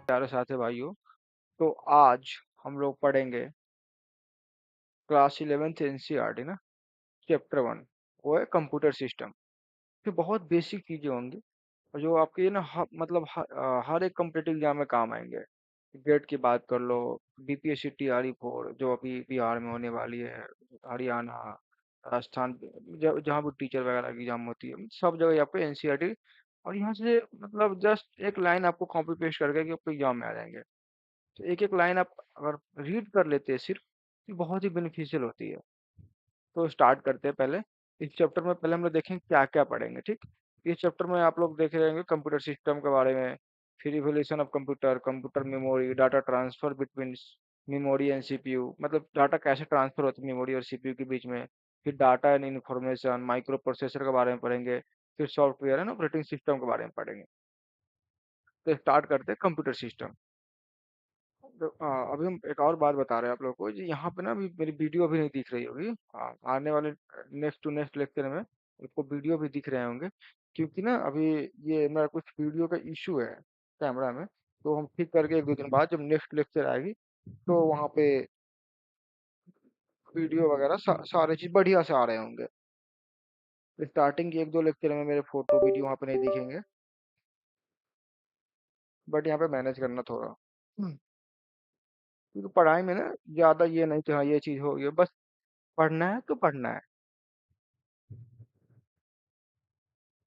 प्यारे साथी भाइयों। तो आज हम लोग पढ़ेंगे क्लास 11th एनसीईआरटी ना, चैप्टर 1। वो है कंप्यूटर सिस्टम। ये बहुत बेसिक चीजें होंगी और जो आपके ना मतलब हर एक कम्पिटिटिव एग्जाम में काम आएंगे। गेट की बात कर लो, बीपीएससी टीआरई 4 जो अभी बिहार में होने वाली है, हरियाणा, राजस्थान, जहाँ भी टीचर वगैरह की एग्जाम होती है, सब जगह आपको एनसीईआरटी। और यहाँ से मतलब जस्ट एक लाइन आपको कॉपी पेस्ट करके कि आपको एग्जाम में आ जाएंगे। तो एक एक लाइन आप अगर रीड कर लेते हैं सिर्फ, तो बहुत ही बेनिफिशियल होती है। तो स्टार्ट करते हैं पहले। इस चैप्टर में पहले हम लोग देखेंगे क्या क्या पढ़ेंगे, ठीक। इस चैप्टर में आप लोग देख रहे होंगे कंप्यूटर सिस्टम के बारे में, फिर evolution of computer, computer memory, data transfer between memory and CPU, मतलब डाटा कैसे ट्रांसफर होता है मेमोरी और सीपीयू के बीच में। फिर data and information, micro processor के बारे में पढ़ेंगे। फिर सॉफ्टवेयर एंड ऑपरेटिंग सिस्टम के बारे में पढ़ेंगे। तो स्टार्ट करते हैं कंप्यूटर सिस्टम। तो अभी हम एक और बात बता रहे हैं आप लोगों को जी, यहाँ पे ना अभी मेरी वीडियो अभी नहीं दिख रही होगी। आने वाले नेक्स्ट टू नेक्स्ट लेक्चर में आपको वीडियो भी दिख रहे होंगे, क्योंकि ना अभी ये मेरा कुछ वीडियो का इशू है कैमरा में। तो हम ठीक करके एक दो दिन बाद जब नेक्स्ट लेक्चर आएगी, तो वहाँ पे वीडियो वगैरह सारे चीज बढ़िया से आ रहे होंगे। स्टार्टिंग के एक दो लेक्चर में मेरे फोटो वीडियो वहाँ पे नहीं दिखेंगे, बट यहाँ पे मैनेज करना थोड़ा। क्योंकि पढ़ाई में ना ज्यादा ये नहीं कि हाँ ये चीज हो गई, बस पढ़ना है तो पढ़ना है।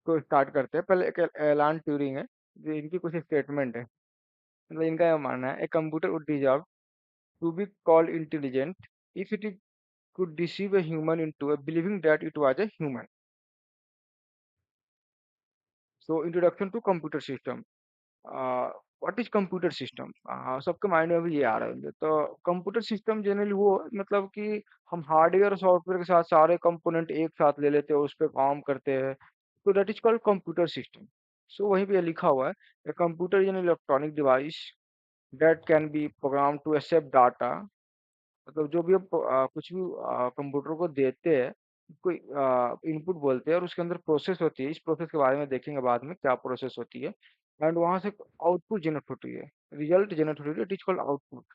तो स्टार्ट करते हैं। पहले एक एलान ट्यूरिंग है, जो इनकी कुछ स्टेटमेंट है। मतलब इनका यह मानना है, a computer would deserve to be called intelligent if it could deceive a human into a believing that it was a human. So introduction to computer system. What is computer system? सबके mind में भी ये आ रहा है। तो computer system generally वो मतलब कि हम हार्डवेयर और सॉफ्टवेयर के साथ सारे कंपोनेंट एक साथ ले लेते हैं, उस पर काम करते हैं। तो that is called computer system. So वहीं पे ये लिखा हुआ है, a computer is an electronic device that can be program to accept data. मतलब जो भी आप कुछ भी कंप्यूटर को देते हैं, कोई इनपुट बोलते हैं, और उसके अंदर प्रोसेस होती है। इस प्रोसेस के बारे में देखेंगे बाद में क्या प्रोसेस होती है। एंड वहां से आउटपुट जनरेट होती है, रिजल्ट जनरेट होती है, it is called output.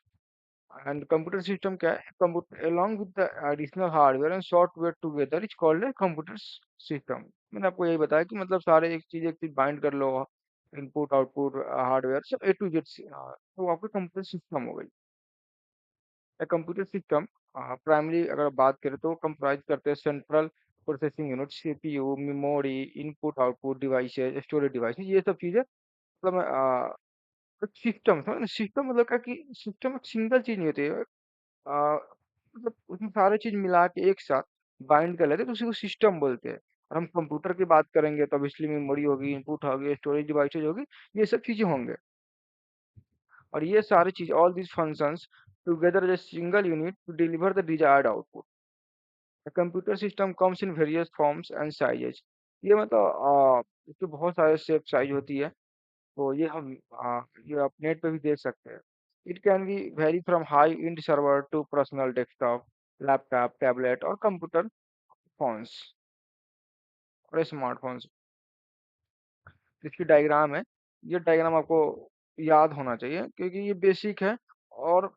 And computer system क्या है? Computer along with the additional hardware and software together is called a computer system। मैंने आपको यही बताया कि मतलब सारे एक चीज बाइंड कर लो, इनपुट आउटपुट हार्डवेयर सब A to Z तो आपका कंप्यूटर सिस्टम हो गई। कंप्यूटर सिस्टम प्राइमरी अगर बात करें तो कंप्राइज करते हैं central processing unit, CPU, memory, input output devices, storage devices, ये सब चीजें। मतलब सिस्टम समझ, सिस्टम मतलब क्या कि सिस्टम एक सिंगल चीज नहीं होती है। मतलब उसमें सारे चीज मिला के एक साथ बाइंड कर लेते हैं, तो उसी को सिस्टम बोलते हैं। और हम कंप्यूटर की बात करेंगे तो ऑब्वियसली मेमोरी होगी, इनपुट होगी, स्टोरेज डिवाइसेज होगी, ये सब चीजें होंगे। और ये सारी चीज all these functions together as single unit to deliver the desired output. The computer system comes in various forms and sizes. ये मतलब इसके बहुत सारे शेप साइज होती है। तो ये हम ये आप नेट पे भी देख सकते हैं। It can be vary from high end server to personal desktop, laptop, tablet और कंप्यूटर फोन्स और स्मार्टफोन्स। इसकी डायग्राम है। ये डायग्राम आपको याद होना चाहिए क्योंकि ये बेसिक है। और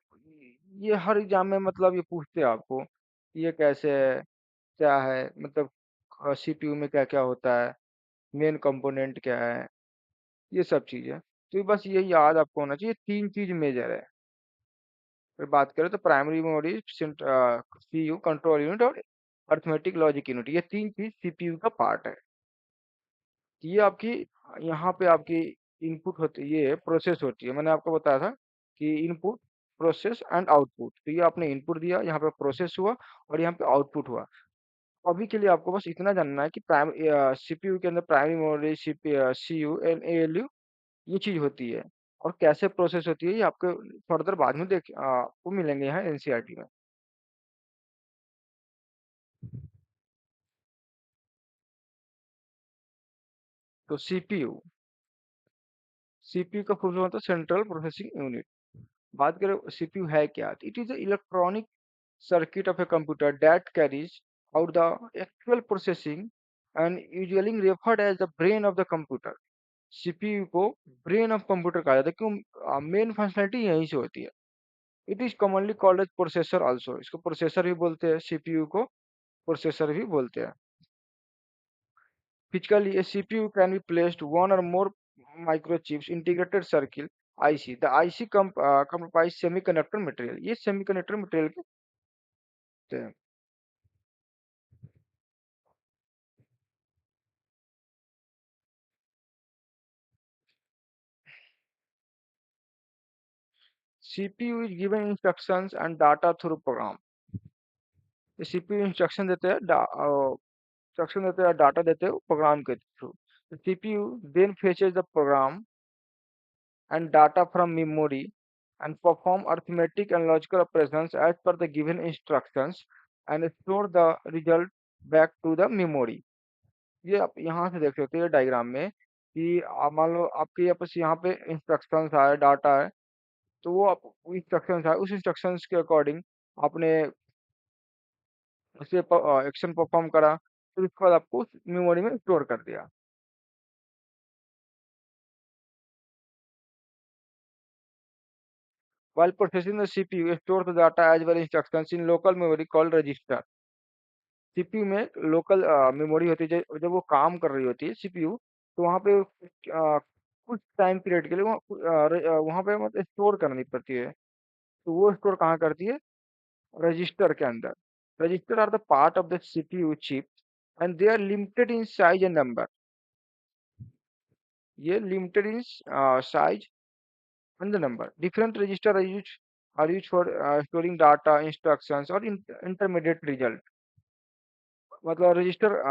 ये हर एग्जाम में मतलब ये पूछते हैं आपको कि ये कैसे है, क्या है, मतलब सीपीयू में क्या क्या होता है, मेन कंपोनेंट क्या है, ये सब चीजें। तो बस ये याद आपको होना चाहिए। तीन चीज मेजर है। फिर बात करें तो primary memory, CU control unit और अर्थमेटिक लॉजिक यूनिट, ये तीन चीज सीपीयू का पार्ट है। ये आपकी यहाँ पे आपकी इनपुट होती है, ये प्रोसेस होती है। मैंने आपको बताया था कि इनपुट, प्रोसेस एंड आउटपुट। तो ये आपने इनपुट दिया, यहाँ पे प्रोसेस हुआ और यहाँ पे आउटपुट हुआ। अभी के लिए आपको बस इतना जानना है कि प्राइम सीपीयू के अंदर primary memory, CU and ALU, ये चीज होती है। और कैसे प्रोसेस होती है ये आपको फर्दर बाद में आपको मिलेंगे यहाँ एनसीईआरटी में। तो सीपीयू, सीपीयू का फुल फॉर्म होता है सेंट्रल प्रोसेसिंग यूनिट। बात करें सीपीयू है क्या, it is electronic circuit of a computer that carries out the actual processing and usually referred as the brain of the computer। CPU को brain of computer कहा जाता है, क्यों? मेन फंक्शनलिटी यहीं से होती है। It is commonly called as processor also, इसको प्रोसेसर भी बोलते हैं, सीपीयू को प्रोसेसर भी बोलते हैं। Physically, a CPU can be placed one or more microchips integrated circuit IC. The IC comprise semiconductor material. ये semiconductor material के होते हैं। CPU is given instructions and data through program. ये CPU इंस्ट्रक्शन देते हैं, इंस्ट्रक्शन देते हैं, data देते हैं प्रोग्राम के through. CPU then fetches the program and data from memory and perform arithmetic and logical operations as per the given instructions and store the result back to the memory। ये आप यहाँ से देख सकते हैं डायग्राम में कि मान लो आपके पास यहाँ पे इंस्ट्रक्शंस है, डाटा है, तो वो आप इंस्ट्रक्शंस है, उस इंस्ट्रक्शंस के अकॉर्डिंग आपने उसे एक्शन परफॉर्म करा, फिर उसके बाद आपको उस मेमोरी में स्टोर कर दिया। While processing the CPU store the data as well instructions in local memory called register। CPU में लोकल मेमोरी होती है, जब वो काम कर रही होती है सीपीयू, तो वहाँ पे कुछ टाइम पीरियड के लिए वहाँ पे मतलब स्टोर करनी पड़ती है। तो वो स्टोर कहाँ करती है? रजिस्टर के अंदर। Register are the part of the CPU chip and they are limited in size and number. ये limited in size and the number. Different register are use for storing data instructions और intermediate result. मतलब register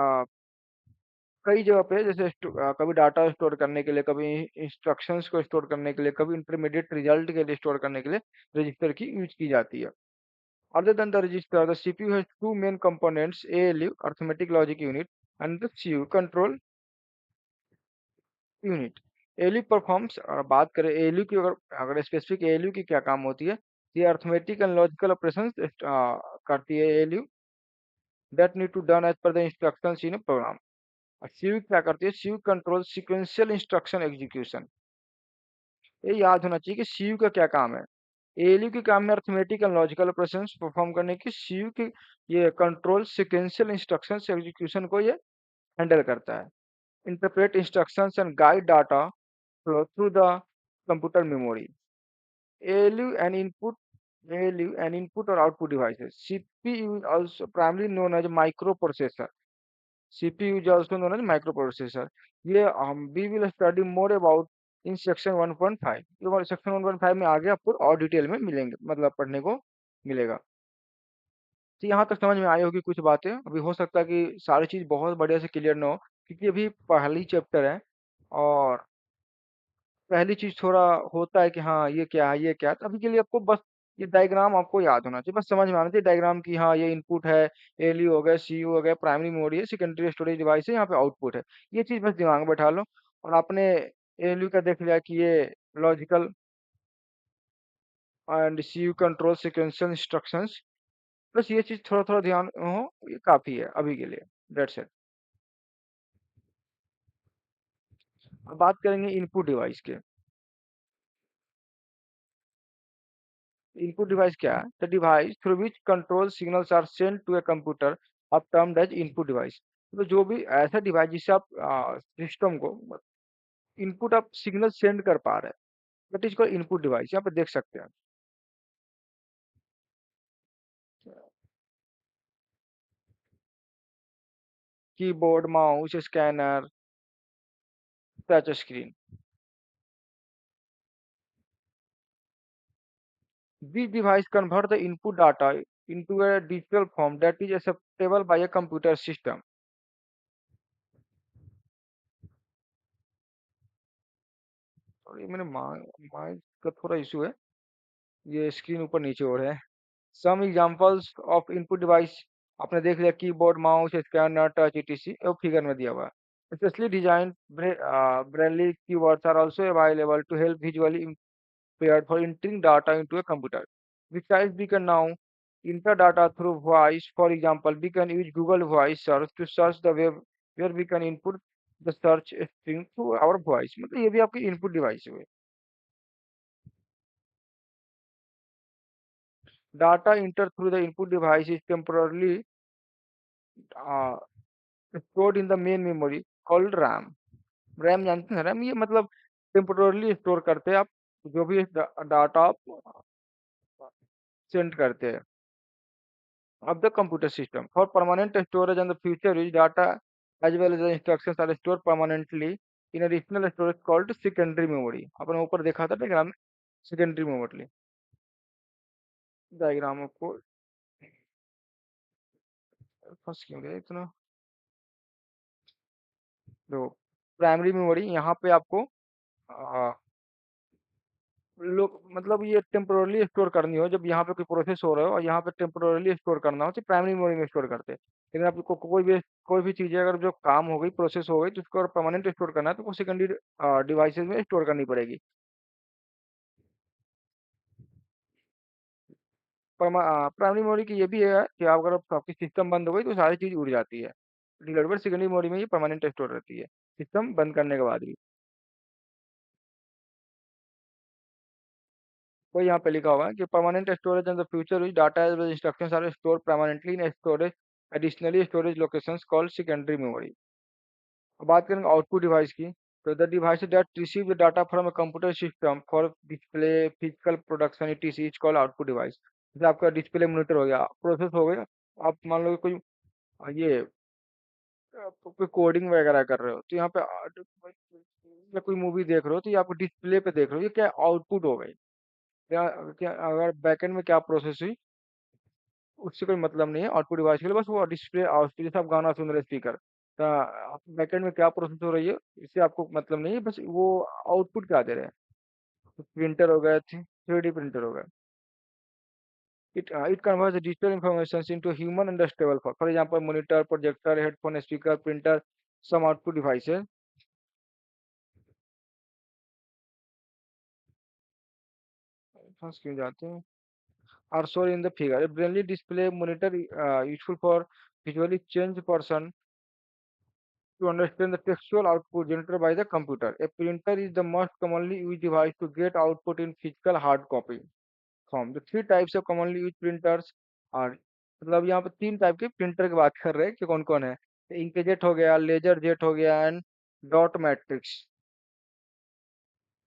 कई जगह पे जैसे कभी data store करने के लिए, कभी इंस्ट्रक्शंस को स्टोर करने के लिए, कभी इंटरमीडिएट रिजल्ट के लिए स्टोर करने के लिए रजिस्टर की यूज की जाती है। Other than the register, the CPU has two main components: ALU, arithmetic logic unit, and the CU, control unit। ALU performs, बात करें ALU की, अगर अगर स्पेसिफिक ALU की क्या काम होती है, ये अर्थमेटिक एंड लॉजिकल ऑपरेशंस करती है ALU that need to done as per the instructions in a program। और CU क्या करती है? CU control sequential instruction execution. ये याद होना चाहिए कि सीयू का क्या काम है। एएलयू के काम में arithmetic and logical operations perform करने की, सीयू की ये कंट्रोल सीक्वेंशियल इंस्ट्रक्शंस एग्जीक्यूशन को ये हैंडल करता है। Interpret instructions and guide data flow through the computer memory. ALU and input ALU and input or output devices। CPU is also primarily known as microprocessor। CPU is also known as microprocessor। ये हम we will study more about in section 1.5। ये section 1.5 में आगे आपको और detail में मिलेंगे, मतलब पढ़ने को मिलेगा। तो यहाँ तक समझ में आई होगी कुछ बातें। अभी हो सकता है कि सारी चीज़ बहुत बढ़िया से क्लियर ना हो, क्योंकि अभी पहली चैप्टर है, और पहली चीज़ थोड़ा होता है कि हाँ ये क्या है, ये क्या है। तो अभी के लिए आपको बस ये डायग्राम आपको याद होना चाहिए, बस समझ में आना चाहिए डायग्राम की, हाँ ये इनपुट है, एलयू हो गया, सीयू हो गया, प्राइमरी मेमोरी है, सेकेंडरी स्टोरेज डिवाइस है, यहाँ पे आउटपुट है। ये चीज़ बस दिमाग में बैठा लो। और आपने एलयू का देख लिया कि ये logical and CU control sequential instructions, बस ये चीज़ थोड़ा थोड़ा ध्यान हो, ये काफ़ी है अभी के लिए। That's it. अब बात करेंगे इनपुट डिवाइस के। इनपुट डिवाइस क्या है? The device through which control signals are sent to a computer अब टर्म्ड एज इनपुट डिवाइस। तो जो भी ऐसा डिवाइस जिससे आप सिस्टम को इनपुट आप सिग्नल सेंड कर पा रहे हैं, that is called input device. यहाँ पे देख सकते हैं keyboard, mouse, scanner, touch screen. This device convert the input data into a digital form that is acceptable by a computer system। और ये मेरे माइक का थोड़ा इशू है, ये स्क्रीन ऊपर नीचे हो रहा है। Some examples of input device आपने देख लिया, keyboard, mouse, scanner, touch etc, वो फिगर में दिया हुआ है। Specially design Braille keyboards are also available to help visually impaired for entering data into a computer। Besides, we can now enter data through voice। For example, we can use Google Voice Search to search the web where we can input the search string through our voice, मतलब ये भी आपकी input device हुए। Data enter through the input device is temporarily stored in the main memory called RAM. RAM जानते हैं, RAM ये मतलब temporarily store करते हैं आप जो भी डाटा आप सेंड करते हैं। of the computer system. For permanent storage and the future use, data as well as the instructions are stored permanently in additional storage called secondary memory. अपन ऊपर देखा था डायग्राम में, secondary memory डायग्राम आपको फंस क्यों गया इतना। तो प्राइमरी मेमोरी यहाँ पे आपको लोग मतलब ये टेम्पोरली स्टोर करनी हो, जब यहाँ पे कोई प्रोसेस हो रहा हो और यहाँ पे टेम्पोरली स्टोर करना हो तो प्राइमरी मेमोरी में स्टोर करते हैं। लेकिन आपको कोई भी चीज़ अगर जो काम हो गई, प्रोसेस हो गई, तो उसको अगर परमानेंट स्टोर करना है तो वो सेकेंडरी डिवाइसेस में स्टोर करनी पड़ेगी। प्राइमरी मेमोरी की ये भी है कि अगर आपकी सिस्टम बंद हो गई तो सारी चीज़ उड़ जाती है, डिलीवर सेकेंडरी मेमोरी में ये परमानेंट स्टोर रहती है सिस्टम बंद करने के बाद भी। वो यहाँ पे लिखा हुआ है कि permanent storage in the future which data instructions are store permanently in storage additionally storage locations called secondary memory. अब बात करेंगे आउटपुट डिवाइस की। तो the device that receive the data from a computer system for display physical production etc is called output device. जैसे आपका display monitor हो गया, process हो गया, आप मान लो कि कोई ये कोई कोडिंग वगैरह कर रहे हो तो यहाँ पे या कोई मूवी देख रहे हो तो ये आप डिस्प्ले पे देख रहे हो, ये क्या आउटपुट हो गई। क्या क्या अगर बैकएंड में क्या प्रोसेस हुई उससे कोई मतलब नहीं है आउटपुट डिवाइस के लिए, बस वो डिस्प्ले आउटपुट, जैसे आप गाना सुन रहे स्पीकर, बैकएंड में क्या प्रोसेस हो रही है इससे आपको मतलब नहीं है, बस वो आउटपुट क्या दे रहे हैं। तो प्रिंटर हो गया, 3D प्रिंटर हो गया, it converts the digital information into human understandable for example monitor, projector, headphone, speaker, printer, some output devices। फंस क्यों जाते हैं। Are shown in the figure, a brainly display monitor useful for visually change person to understand the textual output generated by the computer। A printer is the most commonly used device to get output in physical hard copy form। The three types of commonly used printers are, मतलब यहाँ पे तीन type के printer की बात कर रहे हैं कि कौन कौन है। इंकजेट हो गया, लेजर जेट हो गया and dot matrix.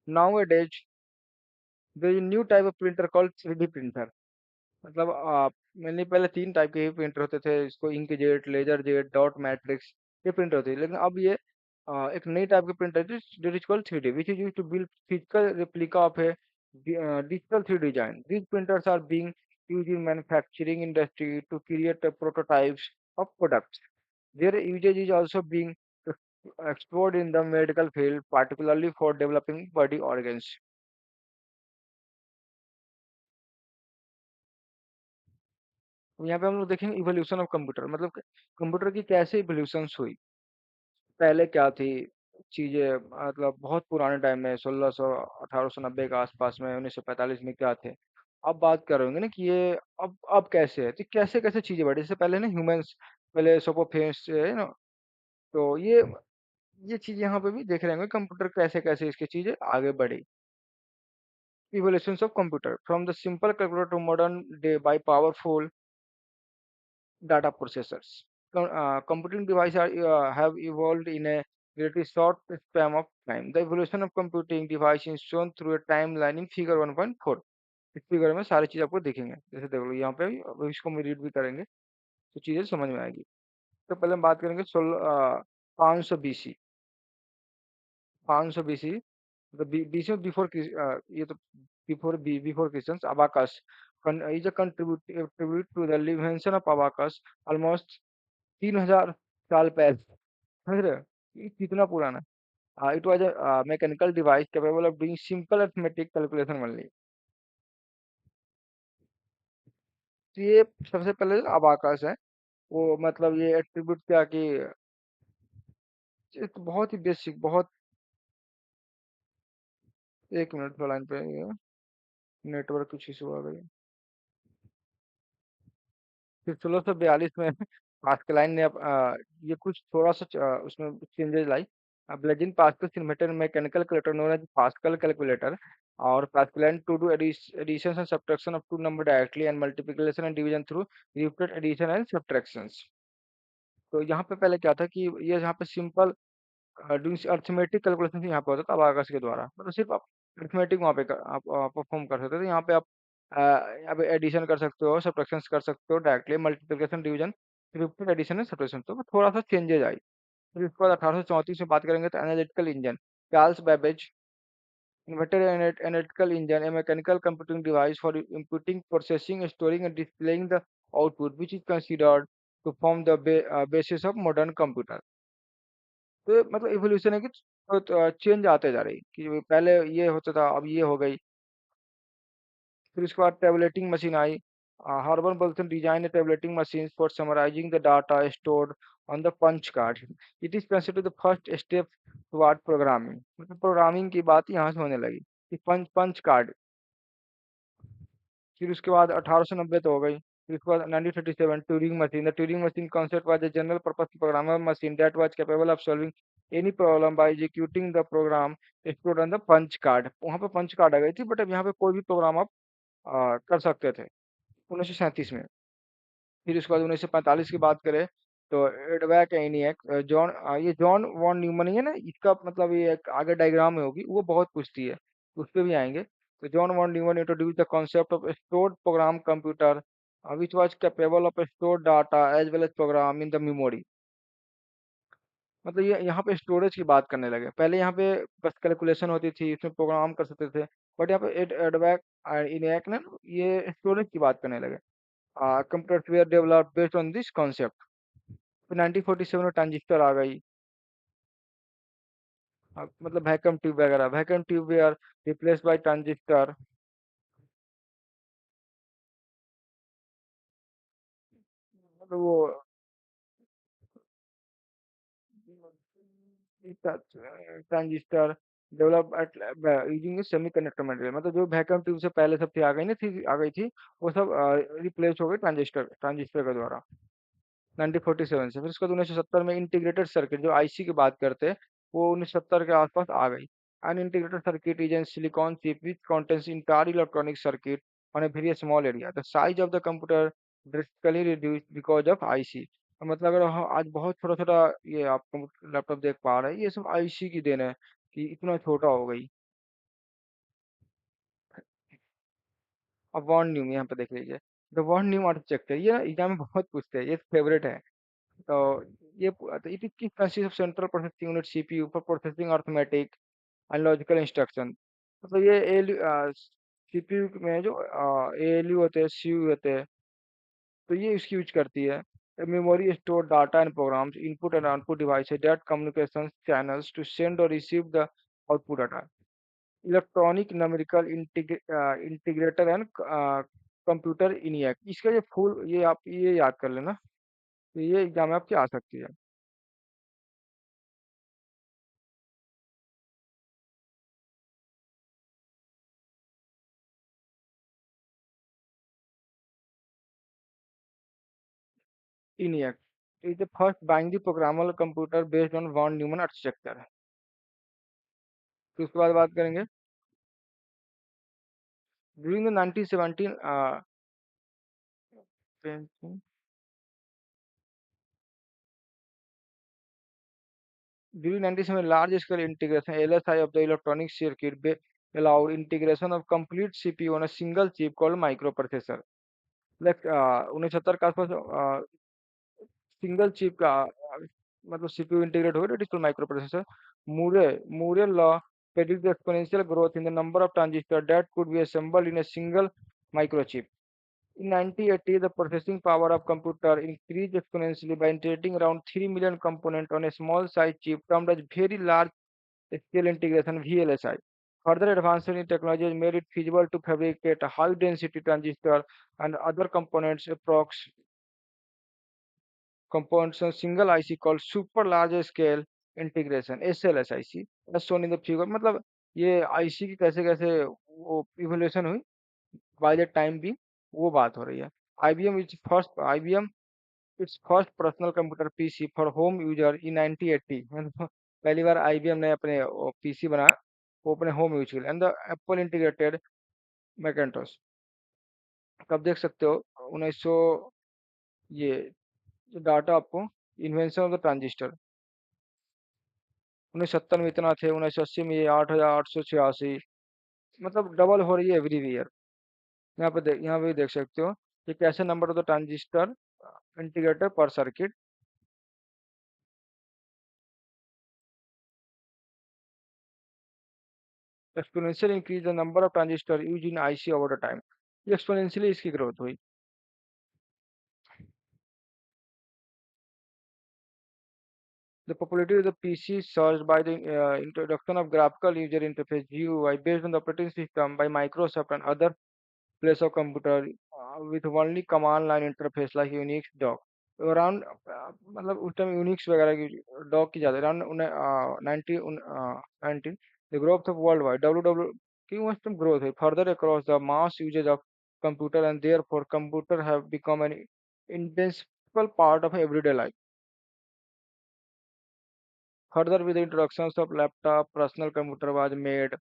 Nowadays there is new type of printer called 3D printer. मतलब मैंने पहले तीन टाइप के ही प्रिंटर होते थे, इसको inkjet, laser jet, dot matrix, ये प्रिंटर होती है। लेकिन अब ये एक नई टाइप के printer that is called 3D which is used to build physical replica of a digital 3D design। These printers are being used in manufacturing industry to create prototypes of products। Their usage is also being explored in the medical field, particularly for developing body organs। यहाँ पे हम लोग देखेंगे evolution of computer, मतलब computer की कैसे evolution हुई। पहले क्या थी चीजें, मतलब बहुत पुराने टाइम में 1600 1890 के आसपास में, 1945 में क्या थे। अब बात कर रहे होंगे ना कि ये अब कैसे है, तो कैसे कैसे चीजें बढ़ी। इससे पहले ना ह्यूमंस, पहले सोपोफेंस है ना, तो ये चीज यहाँ पे भी देख रहे होंगे कंप्यूटर कैसे कैसे इसकी चीजें आगे बढ़ी। Evolution of computer from the simple calculator to modern day by powerful data processors। Computing devices have evolved in a relatively short span of time। The evolution of computing device is shown through a timeline in figure 1.4। इस figure में सारी चीज आपको दिखेंगे, जैसे देख लो यहाँ पे भी, अब इसको हम रीड भी करेंगे तो चीजें समझ में आएगी। तो पहले हम बात करेंगे 500 BC। 500 BC, the BC before ये तो before Christians, abacus is a tribute to the invention of abacus almost 3000 साल पहले। समझ रहे हो ये कितना पुराना है। It was a mechanical device capable of doing simple arithmetic calculation only. तो ये सबसे पहले अबाकस है, वो मतलब ये एट्रीब्यूट क्या कि ये तो बहुत ही बेसिक, बहुत। एक मिनट लाइन पे, नेटवर्क कुछ इशू आ गई। फिर 1642 में पास्कलाइन ने ये कुछ थोड़ा सा उसमें changes lie. Blazin Pascal's invented mechanical calculator known as Pascal calculator or Pascaline to do additions and subtraction of two number directly and multiplication and division through repeated addition and subtractions. तो यहाँ पे पहले क्या था कि ये यहाँ पे सिंपल अर्थमेटिक कैलकुलेशन यहाँ पे होता था अबाकस के द्वारा, मतलब सिर्फ आप अर्थमेटिक वहाँ पे आप परफॉर्म कर सकते थे। यहाँ पे आप यहाँ पे एडिशन कर सकते हो, सब्ट्रैक्शंस कर सकते हो directly, multiplication division, repeated addition and subtraction, तो थोड़ा सा चेंजेज आई। फिर उसके बाद 1834 में बात करेंगे तो analytical engine, Charles Babbage invented an analytical engine, a mechanical computing device for inputting, processing, storing, and displaying the output, which is considered to form the basis of modern computer। तो मतलब evolution है कि तो change आते जा रही कि पहले ये होता था, अब ये हो गई। फिर उसके बाद टेबलेटिंग मशीन आई। Harbon Bergson design tabulating machine for summarising the data stored on the punch card. It is considered the first step toward programming, मतलब प्रोग्रामिंग की बात यहाँ से होने लगी कि पंच पंच कार्ड। फिर उसके बाद 1890 तो हो गई। फिर उसके बाद 1937 Turing machine, the Turing machine concept was a general purpose programmer machine that was capable of solving any problem by executing the program stored on the punch card। वहाँ पे पंच कार्ड आ गई थी, बट अब यहाँ पे कोई भी programme आप कर सकते थे 1937 में। फिर उसके बाद 1945 की बात करें तो एडवैक एनियक जॉन ये जॉन वॉन न्यूमन ही है ना, इसका मतलब ये एक आगे डायग्राम में होगी, वो बहुत पूछती है, उस पे भी आएंगे। तो John von Neumann introduce the concept of stored program computer which was capable of store data as well as program in the memory. मतलब ये यहाँ पे स्टोरेज की बात करने लगे। पहले यहाँ पे बस कैलकुलेशन होती थी, इसमें प्रोग्राम कर सकते थे, बट यहाँ पे एडवैक इनियक ने ये स्टोरेज की बात करने लगे। Computers were developed based on this concept. फिर 1947 में ट्रांजिस्टर आ गई। मतलब वैक्यूम ट्यूब वगैरह, vacuum tube were replace by transistor. मतलब वो transistor developed using semiconductor material, मतलब जो वैक्यूम ट्यूब से पहले सब थी आ गई थी, वो सब रिप्लेस हो गई ट्रांजिस्टर ट्रांजिस्टर के द्वारा 1947 से। फिर उसके बाद 1970 में इंटीग्रेटेड सर्किट, जो आईसी की बात करते हैं, वो 1970 के आसपास आ गई। An integrated circuit is an silicon chip which contains entire electronic circuit on a very small area, the size of the computer drastically reduced because of IC। मतलब अगर आज बहुत छोटा छोटा ये आप लैपटॉप देख पा रहे हैं, ये सब आईसी की देन है कि इतना छोटा हो गई। अब वॉन न्यूम यहाँ पे देख लीजिए, द वॉन न्यूम आर्किटेक्चर, ये ना एग्जाम में बहुत पूछते हैं, ये फेवरेट है। तो तो it is consists of central processing unit CPU for processing arithmetic and logical instruction। मतलब ये एल सीपीयू में जो एएलयू होते हैं, सीयू होते हैं, तो ये इसकी यूज करती है। Memory store data and programs, input and output devices, that communication channels to send और receive the output data. Electronic numerical integrator and computer ENIAC, इसका ये फुल ये आप ये याद कर लेना, तो ये एग्जाम में आपकी आ सकती है। ENIAC is the first binary programmable computer based on von Neumann architecture। फिर उसके बाद बात करेंगे during the 1917 during 1917 large scale integration LSI of the electronic circuit allowed integration of complete CPU on a single chip called microprocessor। Like 1970 के आसपास single chip का मतलब CPU integrate हो गया, it is called micro processor. Moore Moore law predict the exponential growth in the number of transistors that could be assembled in a single microchip। In 1980, the processing power of computer increased exponentially by integrating around 3 million components on a small size chip termed as very large scale integration VLSI। Further advances in technology has made it feasible to fabricate a high density transistor and other components on single IC called super large scale integration SLSIC as shown in the figure। मतलब ये IC की कैसे कैसे वो evolution हुई by the time भी, वो बात हो रही है। IBM its first personal computer PC for home user in 1980। पहली बार आईबीएम ने अपने पीसी बनाया, वो अपने होम यूज के लिए, एंड द एप्पल इंटीग्रेटेड मैकेंटोश। कब देख सकते हो, 1900, ये जो डाटा आपको, इन्वेंशन ऑफ द ट्रांजिस्टर, 1970 में इतना थे, 1980 में ये 8886, मतलब डबल हो रही है एवरी ईयर। यहाँ पे देख सकते हो कि कैसे number of the transistor integrator पर circuit exponential increase the number of transistor use in IC over the time. ये एक्सपोनेंशियली इसकी ग्रोथ हुई। The popularity of the PC surged by the introduction of graphical user interface GUI based on the operating system by Microsoft and other place of computer with only command line interface like Unix dock। Around मतलब उस time Unix वगैरह की dock की ज़्यादा, around 19 the growth of world wide W W की उस time growth है further across the mass usages of computer and therefore computer have become an indispensable part of everyday life. Further, with the introductions of laptop, personal computer was made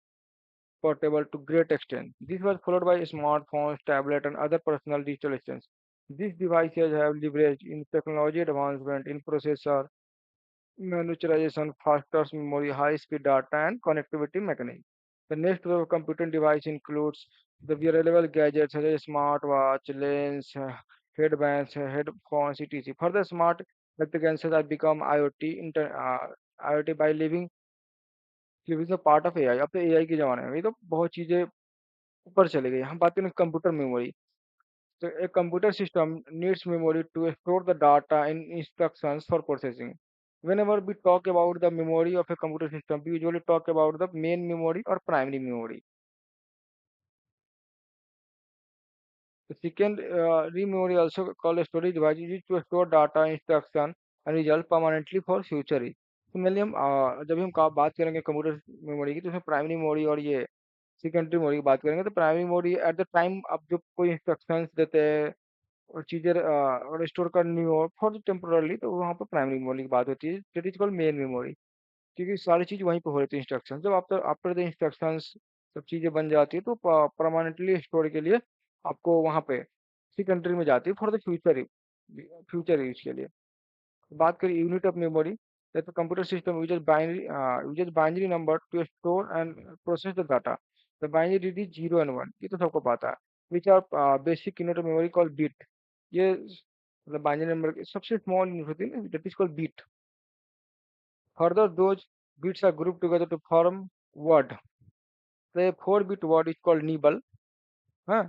portable to great extent. This was followed by smartphones, tablet, and other personal digital assistants. These devices have leveraged in technology advancement in processor, miniaturization, faster memory, high-speed data, and connectivity mechanisms. The next wave of computing device includes the wearable gadgets such as smartwatch, lens, headbands, headphones, etc. Further, smart appliances have become IoT by living living part of AI. अब तो AI के जमाने में ये तो बहुत चीजें ऊपर चली गई। हम बात करें कंप्यूटर मेमोरी, तो एक computer system needs memory to store the data in instructions for processing. whenever we talk about the memory of a computer system, we usually talk about the main memory or primary memory. The second memory, also called a storage device, is used to store data, instruction and result permanently for future use। तो mainly हम जब हम बात करेंगे computer memory की, तो उसमें primary memory और ये सेकेंडरी मेमोरी की बात करेंगे। तो primary memory at the time आप जो कोई इंस्ट्रक्शंस देते हैं और चीज़ें और स्टोर करनी हो फॉर टेम्पोरली, तो वहाँ पर प्राइमरी मेमोरी की बात होती है, that is called main memory. क्योंकि सारी चीज़ वहीं पर हो रही थी इंस्ट्रक्शन, जब आप आफ्टर द इंस्ट्रक्शंस सब चीज़ें बन जाती है, तो परमानेंटली स्टोर के लिए आपको वहाँ पे उसी कंट्री में जाती है for the future, future use के लिए। बात करें unit of memory, that computer system uses binary number to store and process the data. The binary is 0 and 1, ये तो सबको पता है। Which are basic unit of memory called bit. ये मतलब बाइनरी नंबर की सबसे स्मॉल यूनिट होती है ना, that is called bit. Further those bits are group together to form word. the 4 bit word is called nibble। हाँ,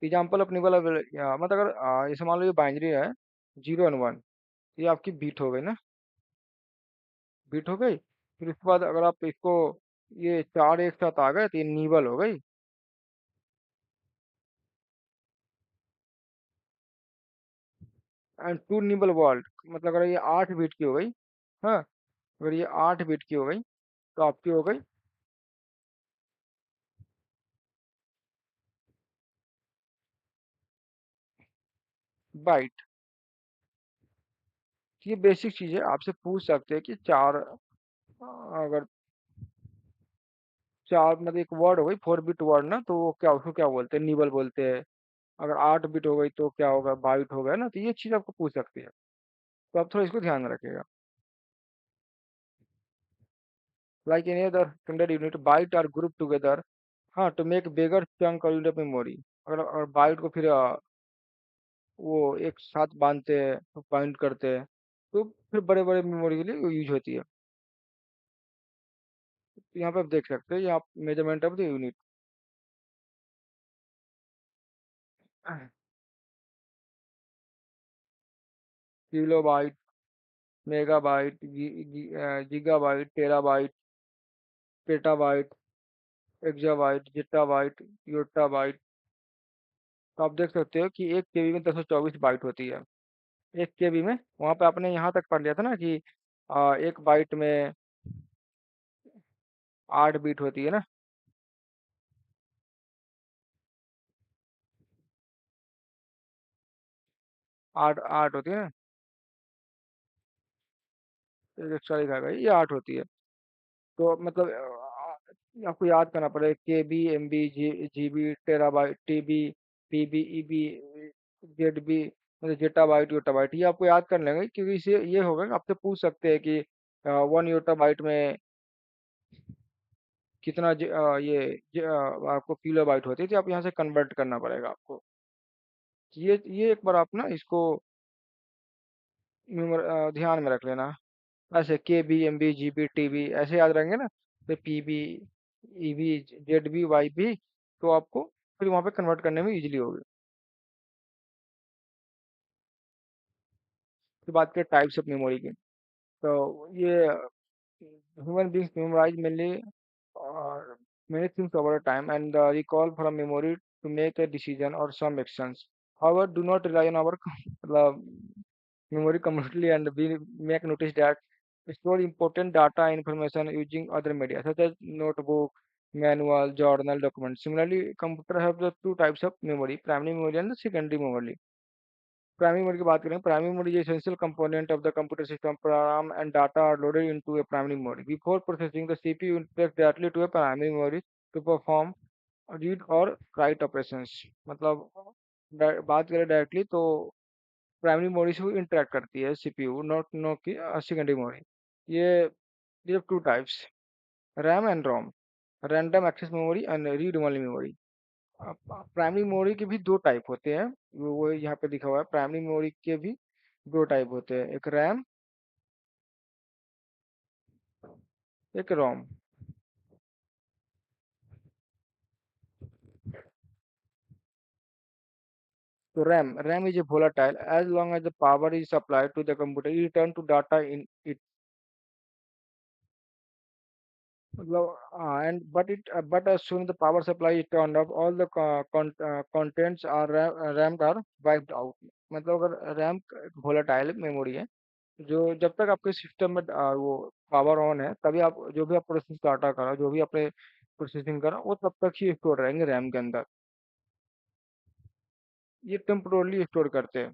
example of nibble, मतलब अगर जैसे मान लो ये बाइनरी है 0 and 1, ये आपकी बीट हो गई ना, बीट हो गई। फिर उसके बाद अगर आप इसको, ये चार एक साथ आ गए तो ये निबल हो गई। एंड टू निबल वर्ल्ड, मतलब अगर ये 8 बीट की हो गई, हाँ, अगर ये 8 बीट की हो गई तो आपकी हो गई बाइट। ये बेसिक चीज़ है, आपसे पूछ सकते हैं कि चार, अगर चार मतलब एक वर्ड हो गई 4 बिट वर्ड ना, तो वो क्या, उसको क्या बोलते हैं, निबल बोलते हैं। अगर 8 बिट हो गई तो क्या होगा, बाइट हो गया ना, तो ये चीज़ आपको पूछ सकती है। तो आप थोड़ा इसको ध्यान में रखिएगा। Like any other standard unit, byte are group together, हाँ, to make bigger chunk of memory. अगर बाइट को फिर वो एक साथ बांधते हैं, तो बाइंड करते हैं, तो फिर बड़े बड़े मेमोरी के लिए यूज होती है। तो यहाँ पे आप देख सकते हैं, यहाँ measurement of the unit, kilobyte, megabyte, gigabyte, terabyte, petabyte, exabyte, zettabyte, yottabyte. तो आप देख सकते हो कि 1 केबी में 224 बाइट होती है। 1 केबी में, वहाँ पे आपने यहाँ तक पढ़ लिया था ना कि एक बाइट में 8 बीट होती है ना, 8 8 होती है ना, एक एक्स्ट्रा लिखा गया, ये 8 होती है। तो मतलब आपको याद करना पड़ेगा K B, M B, G B, terabyte, T B, P B, E B, Z B, मतलब जेटाबाइट, योटाबाइट, ये आपको याद कर लेंगे, क्योंकि इसे ये होगा कि आपसे पूछ सकते हैं कि 1 योटाबाइट में कितना आपको किलोबाइट होती है, तो आप यहाँ से कन्वर्ट करना पड़ेगा आपको। ये एक बार आप ना इसको ध्यान में रख लेना। ऐसे K B, M B, G B, T B ऐसे याद रहेंगे ना, तो P B, E B, Z B, Y B, तो आपको फिर वहाँ पे कन्वर्ट करने में इजीली होगी। फिर बात करें टाइप्स ऑफ मेमोरी की, तो ये human beings memorize many things over a time and recall from memory to make a decision or some actions. However, do not rely on our memory completely, and we make notice that store important data and information using other media such as notebook, manual, journal, documents. Similarly, computer have the two types of memory: primary memory and the secondary memory. Primary memory की बात करें, primary memory is essential component of the computer system. Program and data are loaded into a primary memory. Before processing, the CPU interacts directly to a primary memory to perform read और write operations. मतलब बात करें directly तो primary memory से वो interact करती है CPU, not no की सेकेंडरी मेमोरी। ये two types, RAM and ROM, random access memory and read only memory. Primary memory के भी दो टाइप होते हैं, वो यहाँ पे लिखा हुआ है, प्राइमरी मेमोरी के भी दो टाइप होते हैं, एक रैम, एक रोम। तो RAM is a volatile as long as the power is supplied to the computer it return to data in it, मतलब and but as soon as the power supply is turned off all the contents are RAM are wiped out। मतलब अगर RAM volatile memory है, जो जब तक आपके system में वो पावर ऑन है तभी आप जो भी आप प्रोसेस डाटा करा, जो भी आपने प्रोसेसिंग करा, वो तब तक ही स्टोर रहेंगे रैम के अंदर। ये टेम्पोरली स्टोर करते हैं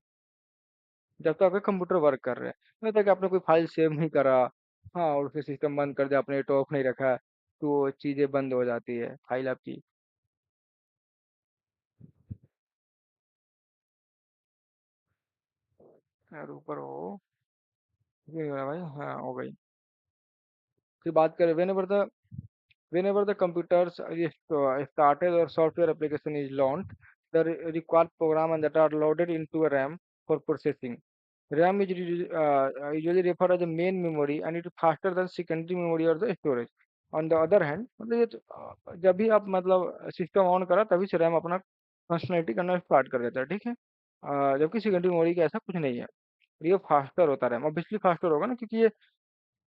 जब तक आपका कंप्यूटर वर्क कर रहे हैं, नहीं तक आपने कोई फाइल सेव नहीं करा, हाँ, और फिर सिस्टम बंद कर दिया, आपने नेट ऑफ नहीं रखा, तो वो चीज़ें बंद हो जाती है फाइल आपकी। यार ऊपर हो, ये नहीं हो रहा भाई, हाँ हो गई। फिर बात करें whenever the computers is started or software application is launched, the required program and that are loaded into a RAM for processing. RAM is usually referred as the main memory and it is faster than secondary memory or the storage. On the other hand, मतलब जब भी आप मतलब system on करा तभी से RAM अपना functionality करना स्टार्ट कर देता है, ठीक है। जबकि सेकेंडरी मेमोरी का ऐसा कुछ नहीं है, ये फास्टर होता है रैम, ऑब्वियसली फास्टर होगा ना, क्योंकि ये